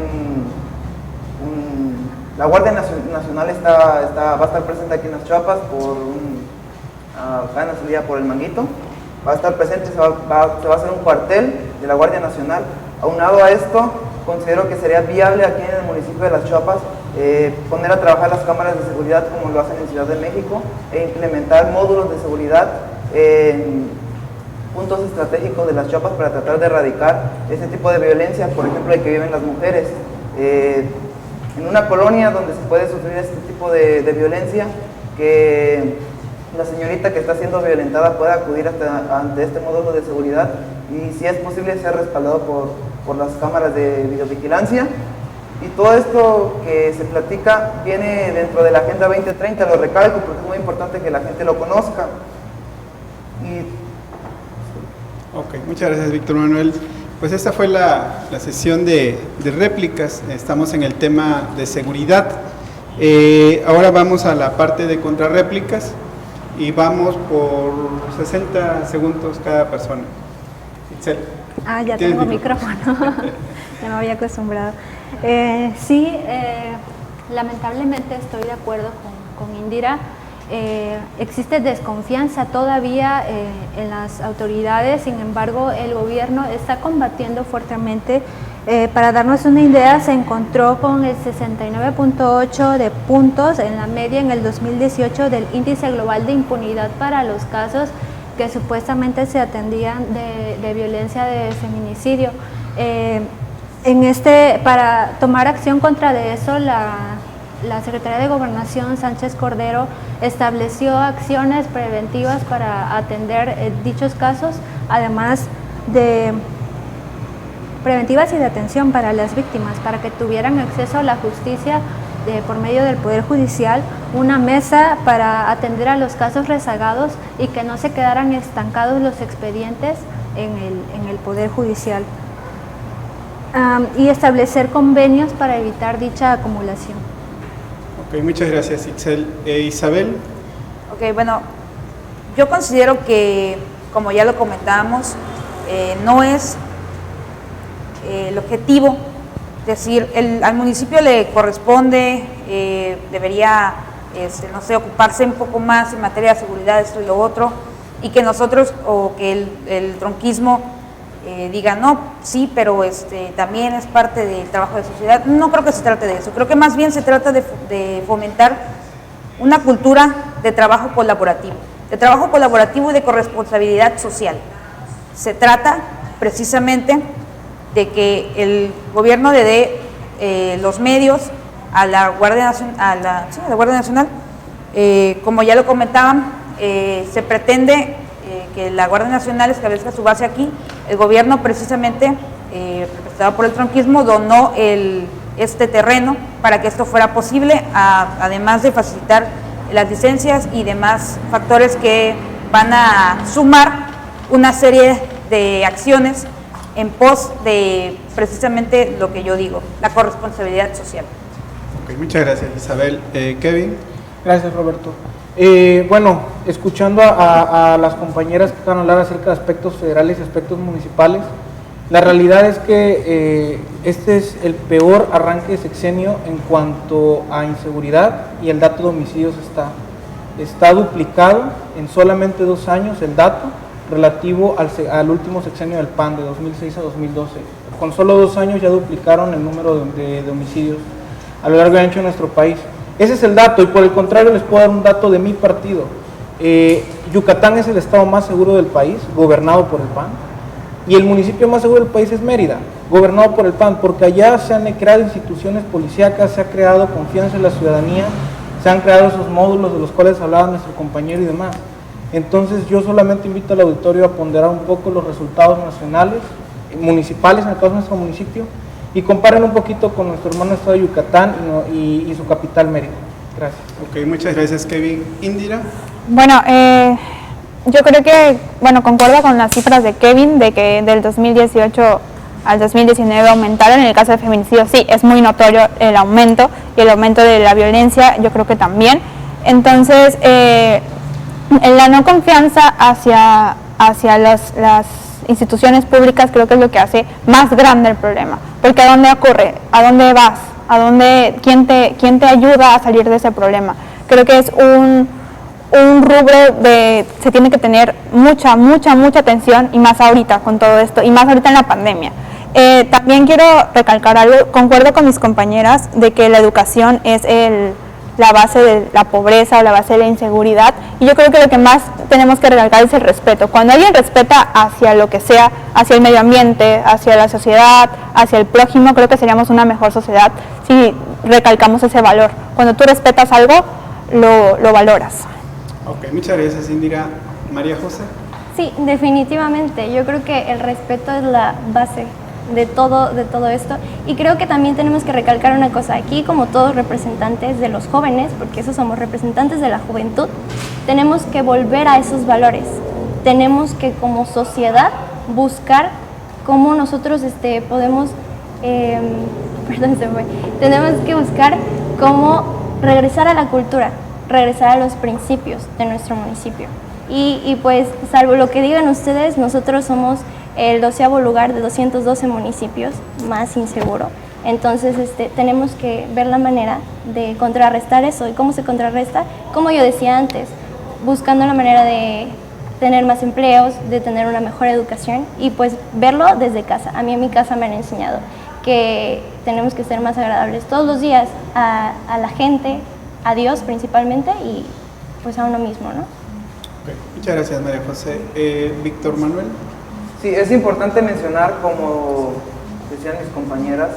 la Guardia Nacional va a estar presente aquí en Las Chuapas acá en la salida por el Manguito. Va a estar presente, se va a hacer un cuartel de la Guardia Nacional. Aunado a esto, considero que sería viable aquí en el municipio de Las Chuapas poner a trabajar las cámaras de seguridad como lo hacen en Ciudad de México, e implementar módulos de seguridad en puntos estratégicos de Las Chuapas para tratar de erradicar ese tipo de violencia, por ejemplo, el que viven las mujeres. En una colonia donde se puede sufrir este tipo de violencia, que la señorita que está siendo violentada pueda acudir ante este módulo de seguridad, y si es posible ser respaldado por las cámaras de videovigilancia. Y todo esto que se platica viene dentro de la Agenda 2030, lo recalco porque es muy importante que la gente lo conozca. Ok, muchas gracias, Víctor Manuel. Pues esta fue la sesión de réplicas. Estamos en el tema de seguridad. Ahora vamos a la parte de contrarréplicas y vamos por 60 segundos cada persona. Itzel. Ya tengo micrófono. Ya me había acostumbrado. Sí, lamentablemente estoy de acuerdo con Indira. Existe desconfianza todavía en las autoridades, sin embargo el gobierno está combatiendo fuertemente. Para darnos una idea, se encontró con el 69.8 de puntos en la media en el 2018 del índice global de impunidad para los casos que supuestamente se atendían de violencia de feminicidio. Para tomar acción contra de eso, la Secretaría de Gobernación, Sánchez Cordero, estableció acciones preventivas para atender dichos casos, además de preventivas y de atención para las víctimas, para que tuvieran acceso a la justicia por medio del Poder Judicial, una mesa para atender a los casos rezagados y que no se quedaran estancados los expedientes en el Poder Judicial, y establecer convenios para evitar dicha acumulación. Ok, muchas gracias, Itzel. Isabel. Ok, bueno, yo considero que, como ya lo comentábamos, no es el objetivo decir, al municipio le corresponde, debería, no sé, ocuparse un poco más en materia de seguridad, esto y lo otro, y que nosotros, o que el tronquismo diga, no, sí, pero también es parte del trabajo de sociedad. No creo que se trate de eso, creo que más bien se trata de fomentar una cultura de trabajo colaborativo y de corresponsabilidad social. Se trata precisamente de que el gobierno le dé los medios a la Guardia Nacional, como ya lo comentaban, se pretende que la Guardia Nacional establezca su base aquí. El gobierno precisamente, representado por el tronquismo, donó este terreno para que esto fuera posible, además de facilitar las licencias y demás factores que van a sumar una serie de acciones en pos de precisamente lo que yo digo, la corresponsabilidad social. Ok, muchas gracias, Isabel. Kevin. Gracias, Roberto. Bueno, escuchando a las compañeras que van a hablar acerca de aspectos federales y aspectos municipales, la realidad es que este es el peor arranque de sexenio en cuanto a inseguridad, y el dato de homicidios está está duplicado en solamente 2 años el dato relativo al último sexenio del PAN, de 2006 a 2012. Con solo 2 años ya duplicaron el número de homicidios a lo largo y ancho de nuestro país. Ese es el dato, y por el contrario les puedo dar un dato de mi partido. Yucatán es el estado más seguro del país, gobernado por el PAN, y el municipio más seguro del país es Mérida, gobernado por el PAN, porque allá se han creado instituciones policíacas, se ha creado confianza en la ciudadanía, se han creado esos módulos de los cuales hablaba nuestro compañero y demás. Entonces yo solamente invito al auditorio a ponderar un poco los resultados nacionales, municipales, en el caso de nuestro municipio, y comparen un poquito con nuestro hermano estado de Yucatán y su capital Mérida. Gracias. Ok, muchas gracias, Kevin. Indira. Bueno, yo creo que, concuerdo con las cifras de Kevin, de que del 2018 al 2019 aumentaron. En el caso de feminicidio sí, es muy notorio el aumento, y el aumento de la violencia yo creo que también. Entonces, la no confianza hacia las instituciones públicas creo que es lo que hace más grande el problema, porque ¿a dónde ocurre? ¿A dónde vas? ¿Quién te ayuda a salir de ese problema? Creo que es un rubro se tiene que tener mucha atención, y más ahorita con todo esto, y más ahorita en la pandemia. También quiero recalcar algo, concuerdo con mis compañeras de que la educación es la base de la pobreza o la base de la inseguridad, y yo creo que lo que más tenemos que recalcar es el respeto. Cuando alguien respeta hacia lo que sea, hacia el medio ambiente, hacia la sociedad, hacia el prójimo, creo que seríamos una mejor sociedad si recalcamos ese valor. Cuando tú respetas algo, lo valoras. Ok, muchas gracias, Indira. María José. Sí, definitivamente. Yo creo que el respeto es la base de todo esto, y creo que también tenemos que recalcar una cosa aquí, como todos representantes de los jóvenes, porque esos somos representantes de la juventud, tenemos que volver a esos valores. Tenemos que como sociedad buscar cómo nosotros podemos, tenemos que buscar cómo regresar a la cultura, regresar a los principios de nuestro municipio. Y pues, salvo lo que digan ustedes, nosotros somos el 12º lugar de 212 municipios más inseguro. Entonces tenemos que ver la manera de contrarrestar eso. ¿Y cómo se contrarresta? Como yo decía antes, buscando la manera de tener más empleos, de tener una mejor educación, y pues verlo desde casa. A mí en mi casa me han enseñado que tenemos que ser más agradables todos los días a la gente, a Dios principalmente, y pues a uno mismo, ¿no? Okay. Muchas gracias, María José. Víctor Manuel. Sí, es importante mencionar, como decían mis compañeras,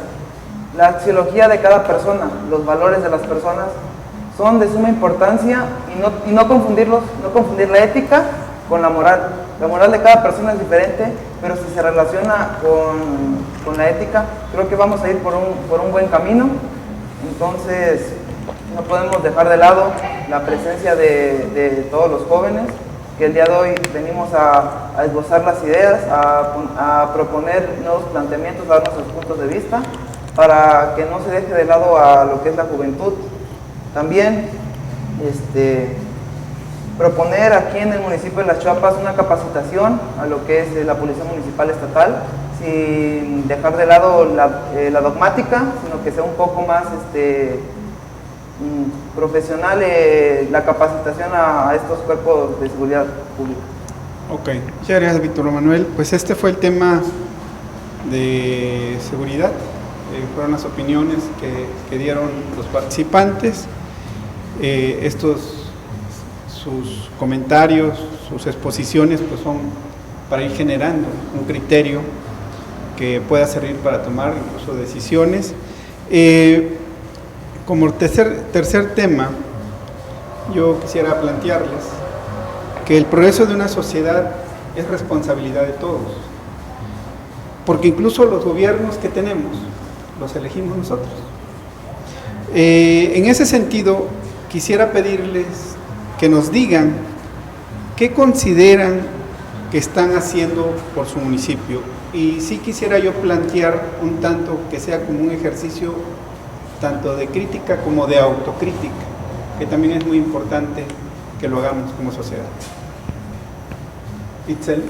la axiología de cada persona, los valores de las personas son de suma importancia, y no confundirlos, no confundir la ética con la moral. La moral de cada persona es diferente, pero si se relaciona con la ética, creo que vamos a ir por un buen camino. Entonces, no podemos dejar de lado la presencia de todos los jóvenes, que el día de hoy venimos a esbozar las ideas, a proponer nuevos planteamientos, a dar nuestros puntos de vista, para que no se deje de lado a lo que es la juventud. También proponer aquí en el municipio de Las Chuapas una capacitación a lo que es la Policía Municipal Estatal, sin dejar de lado la dogmática, sino que sea un poco más profesional la capacitación a estos cuerpos de seguridad pública. Ok, muchas gracias, Víctor Manuel. Pues este fue el tema de seguridad. Fueron las opiniones que dieron los participantes. Sus comentarios, sus exposiciones, pues son para ir generando un criterio que pueda servir para tomar incluso decisiones. Como tercer tema, yo quisiera plantearles que el progreso de una sociedad es responsabilidad de todos, porque incluso los gobiernos que tenemos los elegimos nosotros. En ese sentido, quisiera pedirles que nos digan qué consideran que están haciendo por su municipio, y sí quisiera yo plantear un tanto que sea como un ejercicio tanto de crítica como de autocrítica, que también es muy importante que lo hagamos como sociedad. Itzel.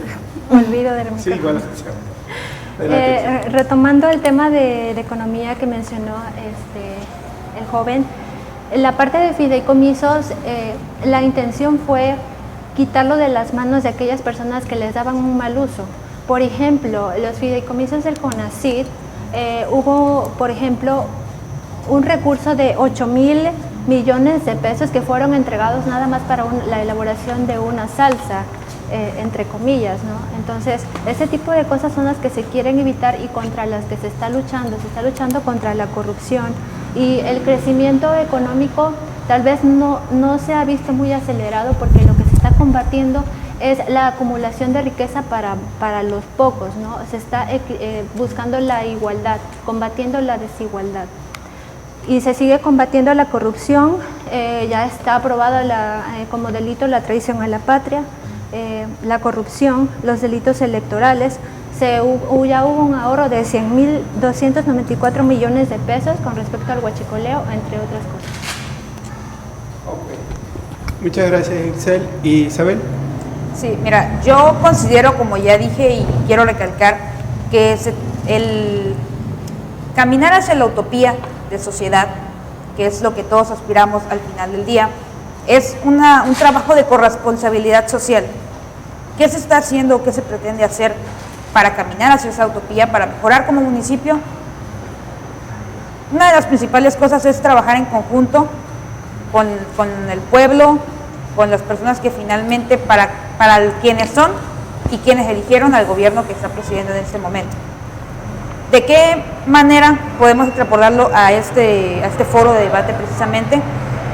Me olvido de la Sí, igual. retomando el tema de economía que mencionó el joven, La parte de fideicomisos, la intención fue quitarlo de las manos de aquellas personas que les daban un mal uso. Por ejemplo, los fideicomisos del CONACYT, hubo, por ejemplo, un recurso de 8.000 millones de pesos que fueron entregados nada más para la elaboración de una salsa, entre comillas, ¿no? Entonces, ese tipo de cosas son las que se quieren evitar y contra las que se está luchando contra la corrupción. Y el crecimiento económico tal vez no se ha visto muy acelerado porque lo que se está combatiendo es la acumulación de riqueza para los pocos, ¿no? Se está buscando la igualdad, combatiendo la desigualdad. Y se sigue combatiendo la corrupción, ya está aprobada como delito la traición a la patria, la corrupción, los delitos electorales. Ya hubo un ahorro de 100.294 millones de pesos con respecto al huachicoleo, entre otras cosas. Muchas gracias, Ixel. ¿Y Isabel? Sí, mira, yo considero, como ya dije y quiero recalcar, que el caminar hacia la utopía de sociedad, que es lo que todos aspiramos al final del día, es un trabajo de corresponsabilidad social. ¿Qué se está haciendo, qué se pretende hacer para caminar hacia esa utopía, para mejorar como municipio? Una de las principales cosas es trabajar en conjunto con el pueblo, con las personas que finalmente, para quienes son y quienes eligieron al gobierno que está presidiendo en este momento. ¿De qué manera podemos extrapolarlo a este foro de debate precisamente?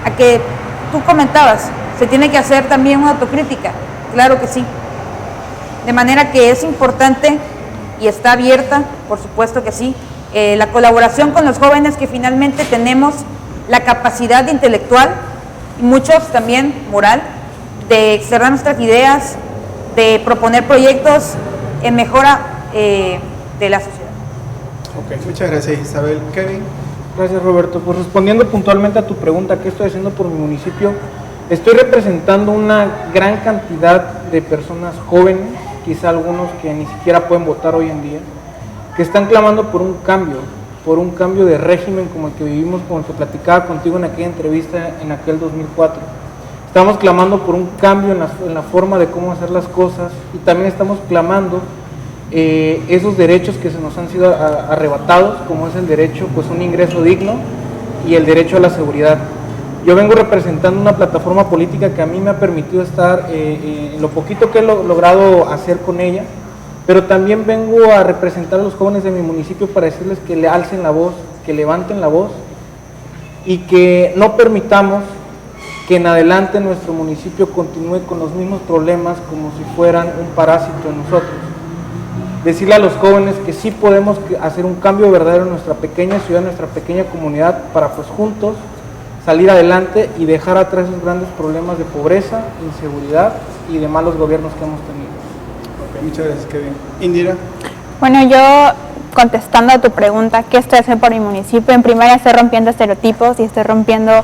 A que tú comentabas, se tiene que hacer también una autocrítica, claro que sí. De manera que es importante y está abierta, por supuesto que sí, la colaboración con los jóvenes que finalmente tenemos la capacidad intelectual y muchos también moral de externar nuestras ideas, de proponer proyectos en mejora de la sociedad. Ok, muchas gracias, Isabel. Kevin. Gracias, Roberto. Pues respondiendo puntualmente a tu pregunta, ¿qué estoy haciendo por mi municipio? Estoy representando una gran cantidad de personas jóvenes, quizá algunos que ni siquiera pueden votar hoy en día, que están clamando por un cambio de régimen como el que vivimos, como el que platicaba contigo en aquella entrevista en aquel 2004. Estamos clamando por un cambio en la forma de cómo hacer las cosas y también estamos clamando esos derechos que se nos han sido arrebatados, como es el derecho pues a un ingreso digno y el derecho a la seguridad. Yo vengo representando una plataforma política que a mí me ha permitido estar en lo poquito que he logrado hacer con ella, pero también vengo a representar a los jóvenes de mi municipio para decirles que le alcen la voz, que levanten la voz y que no permitamos que en adelante nuestro municipio continúe con los mismos problemas como si fueran un parásito en nosotros. Decirle a los jóvenes que sí podemos hacer un cambio verdadero en nuestra pequeña ciudad, en nuestra pequeña comunidad, para pues juntos salir adelante y dejar atrás esos grandes problemas de pobreza, inseguridad y de malos gobiernos que hemos tenido. Okay, muchas gracias, Kevin. Indira. Bueno, yo contestando a tu pregunta, ¿qué estoy haciendo por mi municipio? En primaria estoy rompiendo estereotipos y estoy rompiendo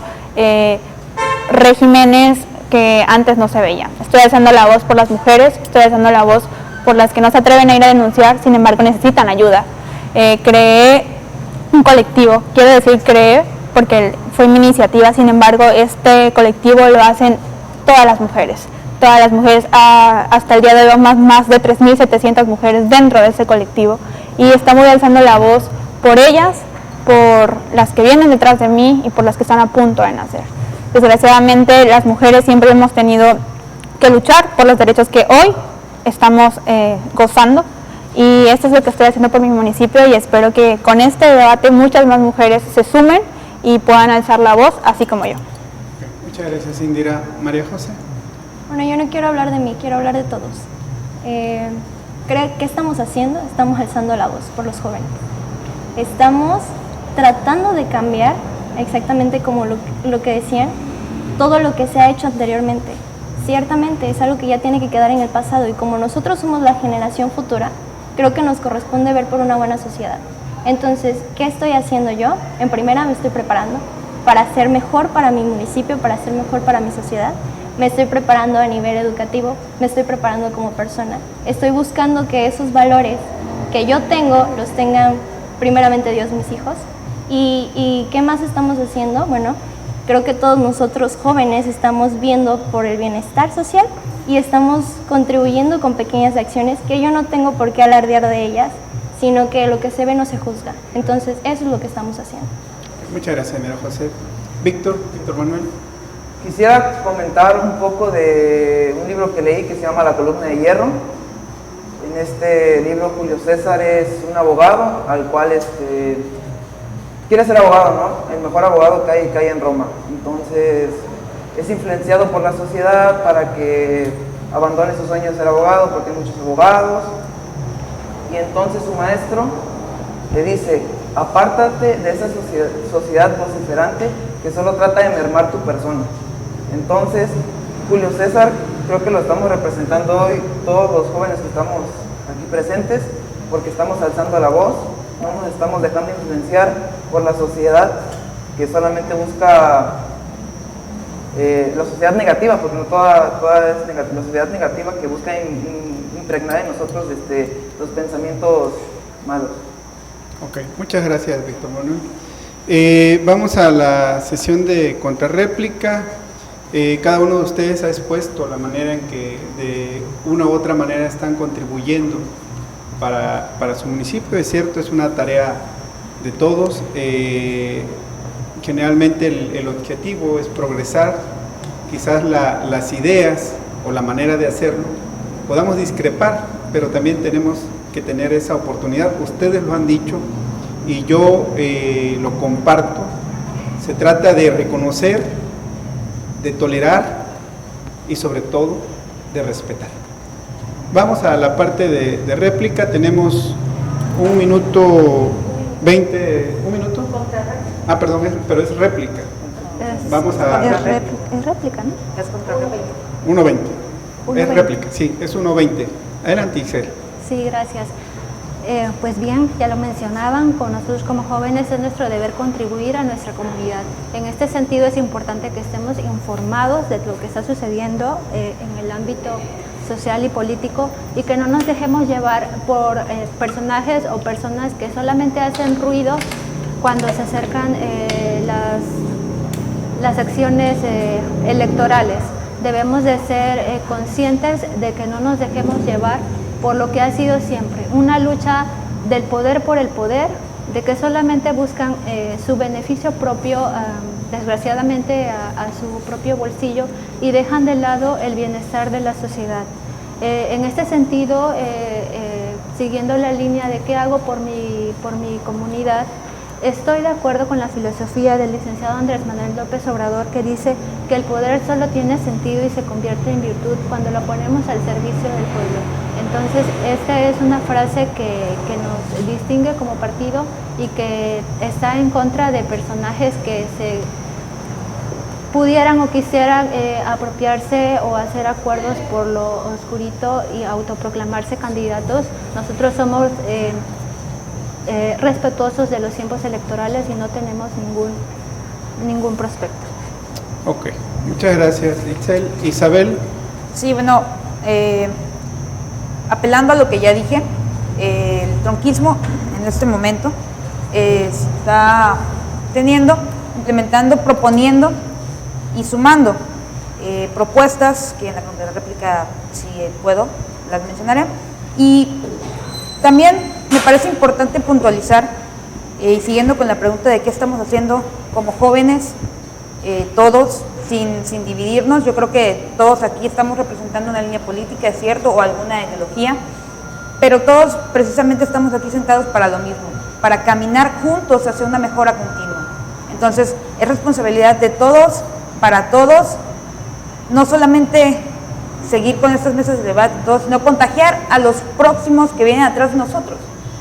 regímenes que antes no se veían. Estoy alzando la voz por las mujeres, estoy alzando la voz por las que no se atreven a ir a denunciar, sin embargo necesitan ayuda. Creé un colectivo, quiero decir creé porque fue mi iniciativa, sin embargo este colectivo lo hacen todas las mujeres, hasta el día de hoy más de 3.700 mujeres dentro de ese colectivo y estamos alzando la voz por ellas, por las que vienen detrás de mí y por las que están a punto de nacer. Desgraciadamente las mujeres siempre hemos tenido que luchar por los derechos que hoy estamos gozando y esto es lo que estoy haciendo por mi municipio y espero que con este debate muchas más mujeres se sumen y puedan alzar la voz así como yo. Okay, muchas gracias, Indira. María José. Bueno, yo no quiero hablar de mí, quiero hablar de todos. ¿Qué estamos haciendo? Estamos alzando la voz por los jóvenes. Estamos tratando de cambiar, exactamente como lo que decían, todo lo que se ha hecho anteriormente. Ciertamente es algo que ya tiene que quedar en el pasado y como nosotros somos la generación futura, creo que nos corresponde ver por una buena sociedad. Entonces, ¿qué estoy haciendo yo? En primera me estoy preparando para ser mejor para mi municipio, para ser mejor para mi sociedad. Me estoy preparando a nivel educativo, me estoy preparando como persona. Estoy buscando que esos valores que yo tengo los tengan primeramente Dios, mis hijos. ¿Y qué más estamos haciendo? Bueno, Creo que todos nosotros jóvenes estamos viendo por el bienestar social y estamos contribuyendo con pequeñas acciones que yo no tengo por qué alardear de ellas, sino que lo que se ve no se juzga. Entonces, eso es lo que estamos haciendo. Muchas gracias, María José. Víctor Manuel. Quisiera comentar un poco de un libro que leí que se llama La columna de hierro. En este libro Julio César es un abogado al cual quiere ser abogado, ¿no? El mejor abogado que hay en Roma. Entonces es influenciado por la sociedad para que abandone sus sueños de ser abogado porque hay muchos abogados. Y entonces su maestro le dice: apártate de esa sociedad vociferante que solo trata de mermar tu persona. Entonces, Julio César, creo que lo estamos representando hoy todos los jóvenes que estamos aquí presentes, porque estamos alzando la voz, no nos estamos dejando influenciar por la sociedad que solamente busca la sociedad negativa, porque no toda es negativa, la sociedad negativa que busca impregnar en nosotros los pensamientos malos. Ok, muchas gracias, Víctor Manuel. Vamos a la sesión de contrarréplica. Cada uno de ustedes ha expuesto la manera en que de una u otra manera están contribuyendo para su municipio. Es cierto, es una tarea de todos. Generalmente el objetivo es progresar. Quizás las ideas o la manera de hacerlo podamos discrepar, pero también tenemos que tener esa oportunidad. Ustedes lo han dicho y yo lo comparto. Se trata de reconocer, de tolerar y sobre todo de respetar. Vamos a la parte de réplica. Tenemos 1 minuto 20. ¿1 minuto? Ah, perdón, pero es réplica. Vamos a... Es réplica, ¿no? Es contrarréplica. 1:20. Es réplica, sí, es 1:20. Adelante, Ixel. Sí, gracias. Pues bien, ya lo mencionaban, con nosotros como jóvenes es nuestro deber contribuir a nuestra comunidad. En este sentido es importante que estemos informados de lo que está sucediendo en el ámbito social y político y que no nos dejemos llevar por personajes o personas que solamente hacen ruido cuando se acercan las acciones electorales. Debemos de ser conscientes de que no nos dejemos llevar por lo que ha sido siempre, una lucha del poder por el poder, de que solamente buscan su beneficio propio, desgraciadamente a su propio bolsillo, y dejan de lado el bienestar de la sociedad. En este sentido, siguiendo la línea de qué hago por mi comunidad, estoy de acuerdo con la filosofía del licenciado Andrés Manuel López Obrador, que dice que el poder solo tiene sentido y se convierte en virtud cuando lo ponemos al servicio del pueblo. Entonces, esta es una frase que nos distingue como partido y que está en contra de personajes que se pudieran o quisieran apropiarse o hacer acuerdos por lo oscurito y autoproclamarse candidatos. Nosotros somos respetuosos de los tiempos electorales y no tenemos ningún prospecto. Ok, muchas gracias, Ixel. Isabel. Sí, bueno, apelando a lo que ya dije, el tronquismo en este momento está implementando, proponiendo y sumando propuestas que en la réplica, si puedo, las mencionaré. Y también me parece importante puntualizar, y siguiendo con la pregunta de qué estamos haciendo como jóvenes, todos, sin dividirnos. Yo creo que todos aquí estamos representando una línea política, es cierto, o alguna ideología, pero todos precisamente estamos aquí sentados para lo mismo, para caminar juntos hacia una mejora continua. Entonces, es responsabilidad de todos, para todos, no solamente seguir con estas mesas de debate, sino contagiar a los próximos que vienen atrás de nosotros,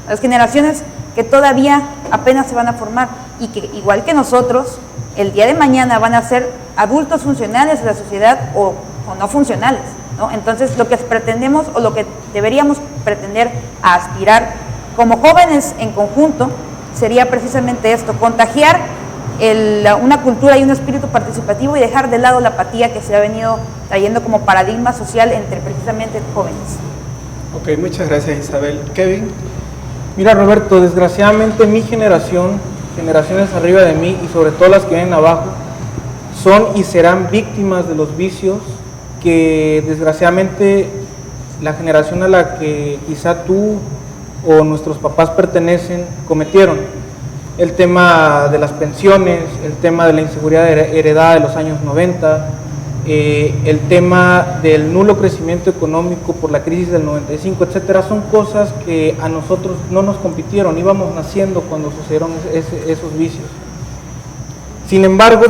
a las generaciones que todavía apenas se van a formar y que, igual que nosotros, el día de mañana van a ser adultos funcionales de la sociedad o no funcionales, ¿no? Entonces, lo que pretendemos o lo que deberíamos pretender a aspirar como jóvenes en conjunto sería precisamente esto: contagiar una cultura y un espíritu participativo y dejar de lado la apatía que se ha venido trayendo como paradigma social entre precisamente jóvenes. Ok, muchas gracias, Isabel. Kevin. Mira, Roberto, desgraciadamente mi generación, generaciones arriba de mí y sobre todo las que vienen abajo, son y serán víctimas de los vicios que desgraciadamente la generación a la que quizá tú o nuestros papás pertenecen cometieron. El tema de las pensiones, el tema de la inseguridad heredada de los años 90, el tema del nulo crecimiento económico por la crisis del 95, etcétera, son cosas que a nosotros no nos compitieron, íbamos naciendo cuando sucedieron esos vicios. Sin embargo,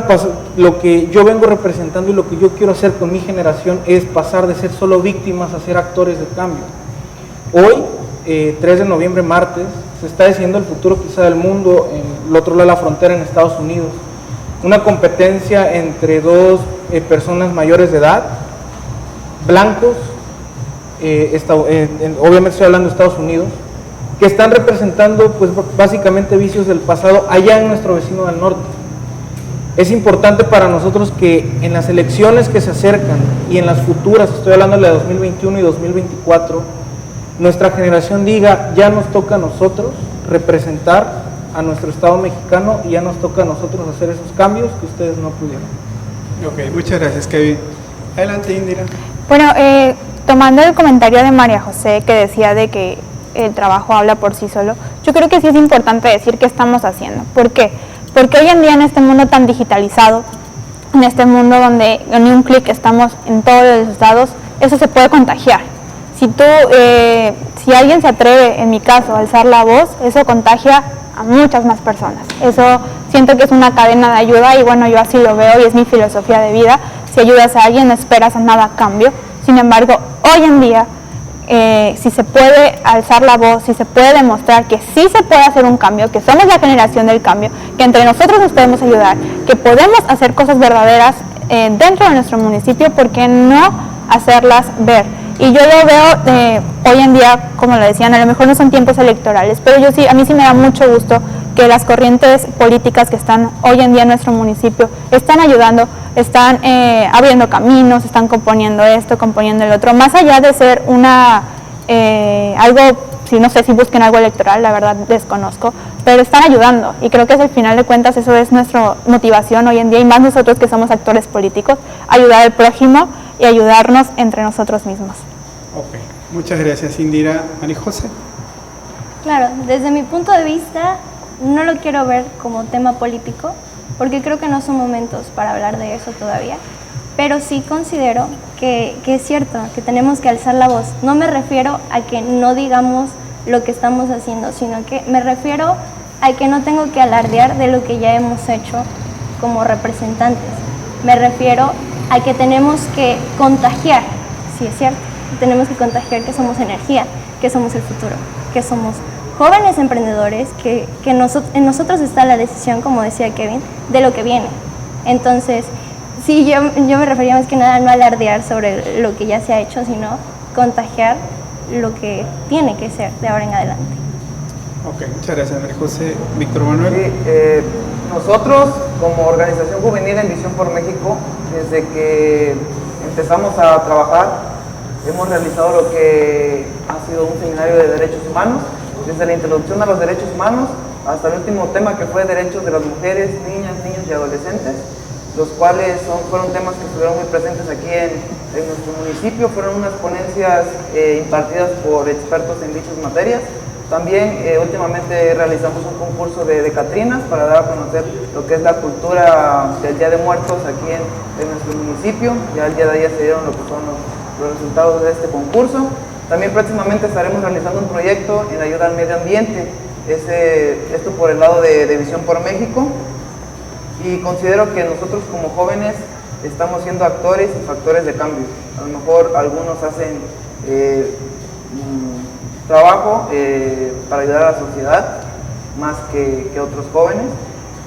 lo que yo vengo representando y lo que yo quiero hacer con mi generación es pasar de ser solo víctimas a ser actores de cambio. Hoy, 3 de noviembre, martes, se está decidiendo el futuro quizá del mundo en el otro lado de la frontera, en Estados Unidos. Una competencia entre dos personas mayores de edad, blancos, obviamente estoy hablando de Estados Unidos, que están representando pues básicamente vicios del pasado allá en nuestro vecino del norte. Es importante para nosotros que en las elecciones que se acercan y en las futuras, estoy hablando de la de 2021 y 2024, nuestra generación diga, ya nos toca a nosotros representar a nuestro Estado mexicano y ya nos toca a nosotros hacer esos cambios que ustedes no pudieron. Ok, muchas gracias, Kevin. Adelante, Indira. Bueno, tomando el comentario de María José que decía de que el trabajo habla por sí solo, yo creo que sí es importante decir qué estamos haciendo. ¿Por qué? Porque hoy en día en este mundo tan digitalizado, en este mundo donde en un clic estamos en todos los lados, eso se puede contagiar. Si alguien se atreve, en mi caso, a alzar la voz, eso contagia a muchas más personas. Eso siento que es una cadena de ayuda y bueno, yo así lo veo y es mi filosofía de vida. Si ayudas a alguien no esperas a nada a cambio. Sin embargo, hoy en día, si se puede alzar la voz, si se puede demostrar que sí se puede hacer un cambio, que somos la generación del cambio, que entre nosotros nos podemos ayudar, que podemos hacer cosas verdaderas dentro de nuestro municipio, ¿por qué no hacerlas ver? Y yo lo veo hoy en día, como lo decían, a lo mejor no son tiempos electorales, pero a mí sí me da mucho gusto que las corrientes políticas que están hoy en día en nuestro municipio están ayudando, están abriendo caminos, están componiendo esto, componiendo el otro, más allá de ser algo, no sé si busquen algo electoral, la verdad desconozco, pero están ayudando y creo que al final de cuentas eso es nuestra motivación hoy en día y más nosotros que somos actores políticos, ayudar al prójimo y ayudarnos entre nosotros mismos. Ok, muchas gracias, Indira. María José. Claro, desde mi punto de vista no lo quiero ver como tema político porque creo que no son momentos para hablar de eso todavía, pero sí considero que es cierto, que tenemos que alzar la voz. No me refiero a que no digamos lo que estamos haciendo, sino que me refiero a que no tengo que alardear de lo que ya hemos hecho como representantes. Me refiero a que tenemos que contagiar, sí es cierto, tenemos que contagiar que somos energía, que somos el futuro, que somos jóvenes emprendedores, que en nosotros está la decisión, como decía Kevin, de lo que viene. Entonces, sí, yo me refería más que nada a no alardear sobre lo que ya se ha hecho, sino contagiar lo que tiene que ser de ahora en adelante. Ok, muchas gracias, María José. Víctor Manuel. Sí, nosotros como organización juvenil en Visión por México, desde que empezamos a trabajar, hemos realizado lo que ha sido un seminario de derechos humanos, desde la introducción a los derechos humanos hasta el último tema que fue derechos de las mujeres, niñas, niños y adolescentes, los cuales fueron temas que estuvieron muy presentes aquí en nuestro municipio. Fueron unas ponencias impartidas por expertos en dichas materias. También últimamente realizamos un concurso de Catrinas para dar a conocer lo que es la cultura del Día de Muertos aquí en nuestro municipio. Ya el día de ayer se dieron lo que son los resultados de este concurso. También próximamente estaremos realizando un proyecto en ayuda al medio ambiente, esto por el lado de Visión por México. Y considero que nosotros como jóvenes estamos siendo actores y factores de cambio. A lo mejor algunos hacen trabajo para ayudar a la sociedad más que otros jóvenes.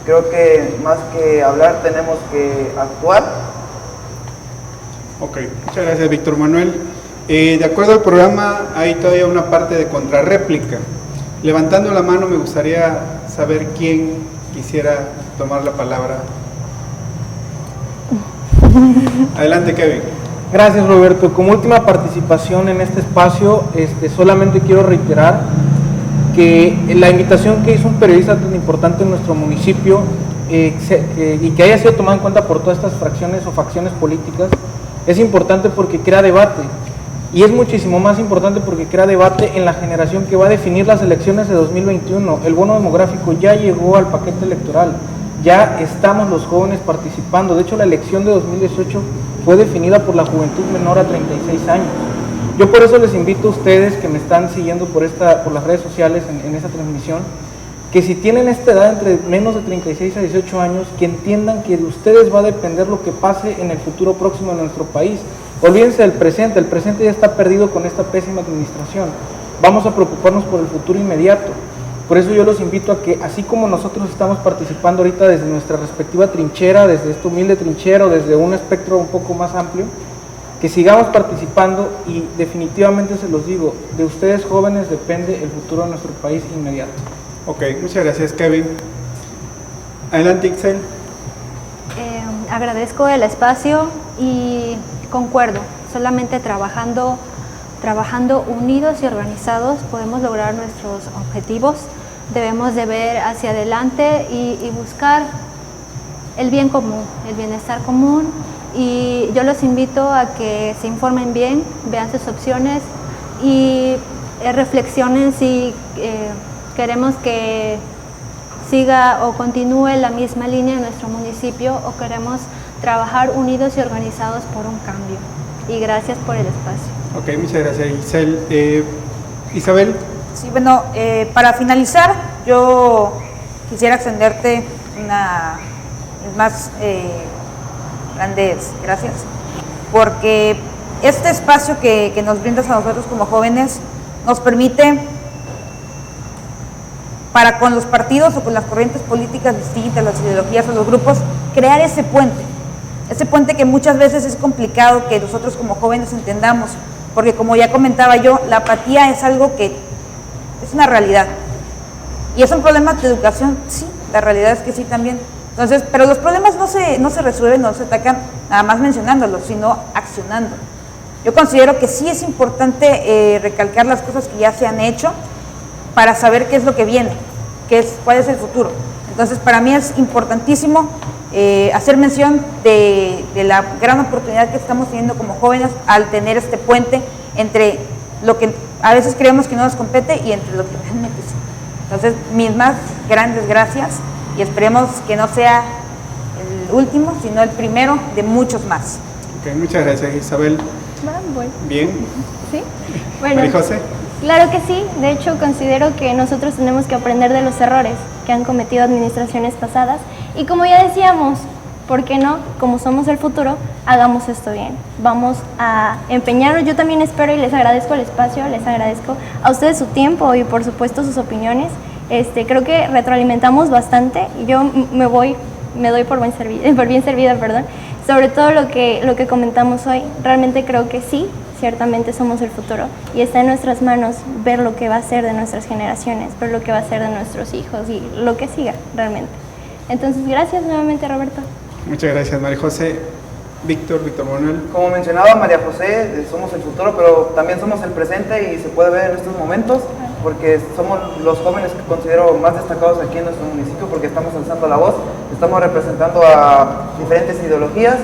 Creo que más que hablar tenemos que actuar. Ok, muchas gracias, Víctor Manuel. De acuerdo al programa hay todavía una parte de contrarréplica. Levantando la mano me gustaría saber quién quisiera tomar la palabra. Adelante, Kevin. Gracias, Roberto. Como última participación en este espacio, solamente quiero reiterar que la invitación que hizo un periodista tan importante en nuestro municipio y que haya sido tomado en cuenta por todas estas fracciones o facciones políticas, es importante porque crea debate. Y es muchísimo más importante porque crea debate en la generación que va a definir las elecciones de 2021. El bono demográfico ya llegó al paquete electoral, ya estamos los jóvenes participando. De hecho, la elección de 2018 fue definida por la juventud menor a 36 años. Yo por eso les invito a ustedes que me están siguiendo por las redes sociales en esta transmisión, que si tienen esta edad entre menos de 36 a 18 años, que entiendan que de ustedes va a depender lo que pase en el futuro próximo de nuestro país. Olvídense del presente, el presente ya está perdido con esta pésima administración. Vamos a preocuparnos por el futuro inmediato. Por eso yo los invito a que, así como nosotros estamos participando ahorita desde nuestra respectiva trinchera, desde esta humilde trinchera o desde un espectro un poco más amplio, que sigamos participando y definitivamente se los digo, de ustedes jóvenes depende el futuro de nuestro país inmediato. Ok, muchas gracias, Kevin. Adelante, Ixel. Agradezco el espacio y concuerdo, solamente trabajando unidos y organizados podemos lograr nuestros objetivos. Debemos de ver hacia adelante y buscar el bien común, el bienestar común, y yo los invito a que se informen bien, vean sus opciones y reflexionen si queremos que siga o continúe la misma línea en nuestro municipio o queremos trabajar unidos y organizados por un cambio. Y gracias por el espacio. Ok, muchas gracias, Ixel. Isabel. Sí, bueno, para finalizar, yo quisiera extenderte mis más grandes gracias, porque este espacio que nos brindas a nosotros como jóvenes nos permite, para con los partidos o con las corrientes políticas distintas, las ideologías o los grupos, crear ese puente que muchas veces es complicado que nosotros como jóvenes entendamos, porque como ya comentaba yo, la apatía es algo que es una realidad, y es un problema de educación, sí, la realidad es que sí también. Entonces, pero los problemas no se resuelven, no se atacan nada más mencionándolos, sino accionando. Yo considero que sí es importante recalcar las cosas que ya se han hecho para saber qué es lo que viene, cuál es el futuro. Entonces, para mí es importantísimo hacer mención de la gran oportunidad que estamos teniendo como jóvenes al tener este puente entre lo que a veces creemos que no nos compete y entre lo que realmente sí. Entonces, mis más grandes gracias y esperemos que no sea el último, sino el primero de muchos más. Ok, muchas gracias, Isabel. Bueno. Bien. ¿Sí? Bueno, María José. Claro que sí, de hecho considero que nosotros tenemos que aprender de los errores que han cometido administraciones pasadas y como ya decíamos, ¿por qué no? Como somos el futuro, hagamos esto bien. Vamos a empeñarnos, yo también espero y les agradezco el espacio, les agradezco a ustedes su tiempo y por supuesto sus opiniones. Creo que retroalimentamos bastante y yo me doy por bien servida, perdón, sobre todo lo que comentamos hoy. Realmente creo que sí, ciertamente somos el futuro y está en nuestras manos ver lo que va a ser de nuestras generaciones, ver lo que va a ser de nuestros hijos y lo que siga realmente. Entonces, gracias nuevamente, Roberto. Muchas gracias, María José. Víctor Manuel. Como mencionaba María José, somos el futuro, pero también somos el presente y se puede ver en estos momentos, porque somos los jóvenes que considero más destacados aquí en nuestro municipio, porque estamos alzando la voz, estamos representando a diferentes ideologías.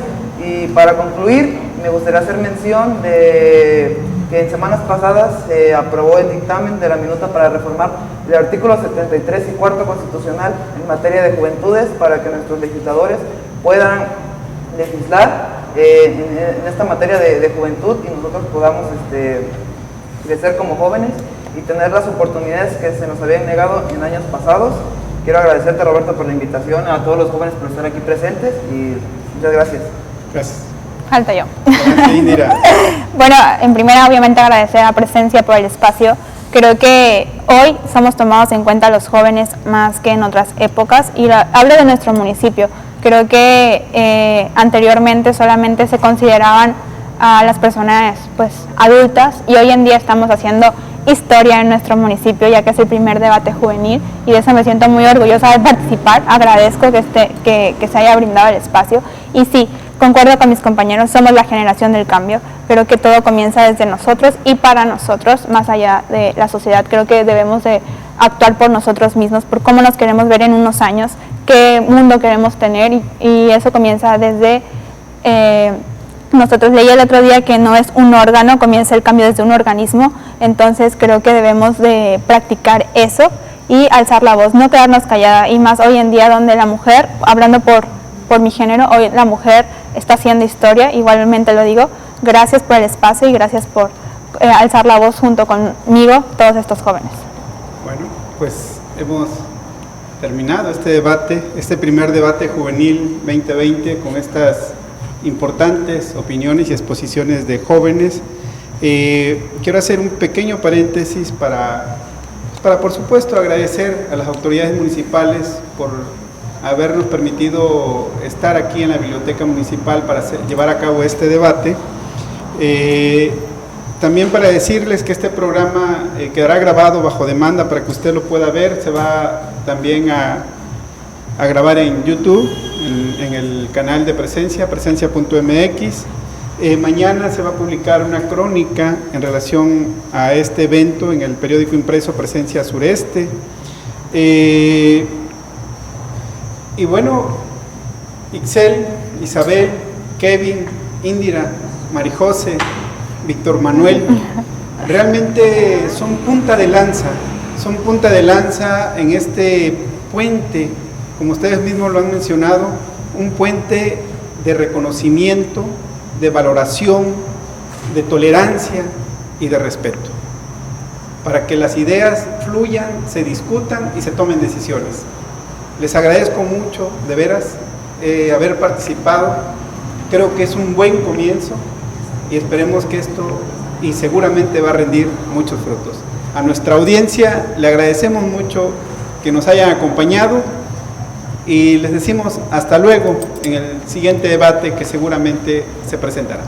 Y para concluir, me gustaría hacer mención de que en semanas pasadas se aprobó el dictamen de la minuta para reformar el artículo 73 y cuarto constitucional en materia de juventudes para que nuestros legisladores puedan legislar en esta materia de juventud y nosotros podamos crecer como jóvenes y tener las oportunidades que se nos habían negado en años pasados. Quiero agradecerte, Roberto, por la invitación, a todos los jóvenes por estar aquí presentes y muchas gracias. Gracias. Falta yo. Indira. Bueno, en primera, obviamente agradecer la presencia por el espacio. Creo que hoy somos tomados en cuenta los jóvenes más que en otras épocas y hablo de nuestro municipio. Creo que anteriormente solamente se consideraban a las personas pues adultas y hoy en día estamos haciendo historia en nuestro municipio, ya que es el primer debate juvenil y de eso me siento muy orgullosa de participar. Agradezco que se haya brindado el espacio y sí, concuerdo con mis compañeros, somos la generación del cambio. Creo que todo comienza desde nosotros y para nosotros, más allá de la sociedad. Creo que debemos de actuar por nosotros mismos, por cómo nos queremos ver en unos años, qué mundo queremos tener y eso comienza desde, nosotros leí el otro día que no es un órgano, comienza el cambio desde un organismo, entonces creo que debemos de practicar eso y alzar la voz, no quedarnos callada, y más hoy en día donde la mujer, hablando por mi género, hoy la mujer está haciendo historia, igualmente lo digo, gracias por el espacio y gracias por alzar la voz junto conmigo, todos estos jóvenes. Bueno, pues hemos terminado este debate, este primer debate juvenil 2020 con estas importantes opiniones y exposiciones de jóvenes. Quiero hacer un pequeño paréntesis para por supuesto agradecer a las autoridades municipales por habernos permitido estar aquí en la Biblioteca Municipal para llevar a cabo este debate. También para decirles que este programa quedará grabado bajo demanda para que usted lo pueda ver. Se va también a grabar en YouTube, en el canal de Presencia, presencia.mx. Mañana se va a publicar una crónica en relación a este evento en el periódico impreso Presencia Sureste. Y bueno, Ixel, Isabel, Kevin, Indira, Marijose, Víctor Manuel, realmente son punta de lanza en este puente, como ustedes mismos lo han mencionado, un puente de reconocimiento, de valoración, de tolerancia y de respeto, para que las ideas fluyan, se discutan y se tomen decisiones. Les agradezco mucho, de veras, haber participado. Creo que es un buen comienzo y esperemos que esto, y seguramente va a rendir muchos frutos. A nuestra audiencia le agradecemos mucho que nos hayan acompañado y les decimos hasta luego en el siguiente debate que seguramente se presentará.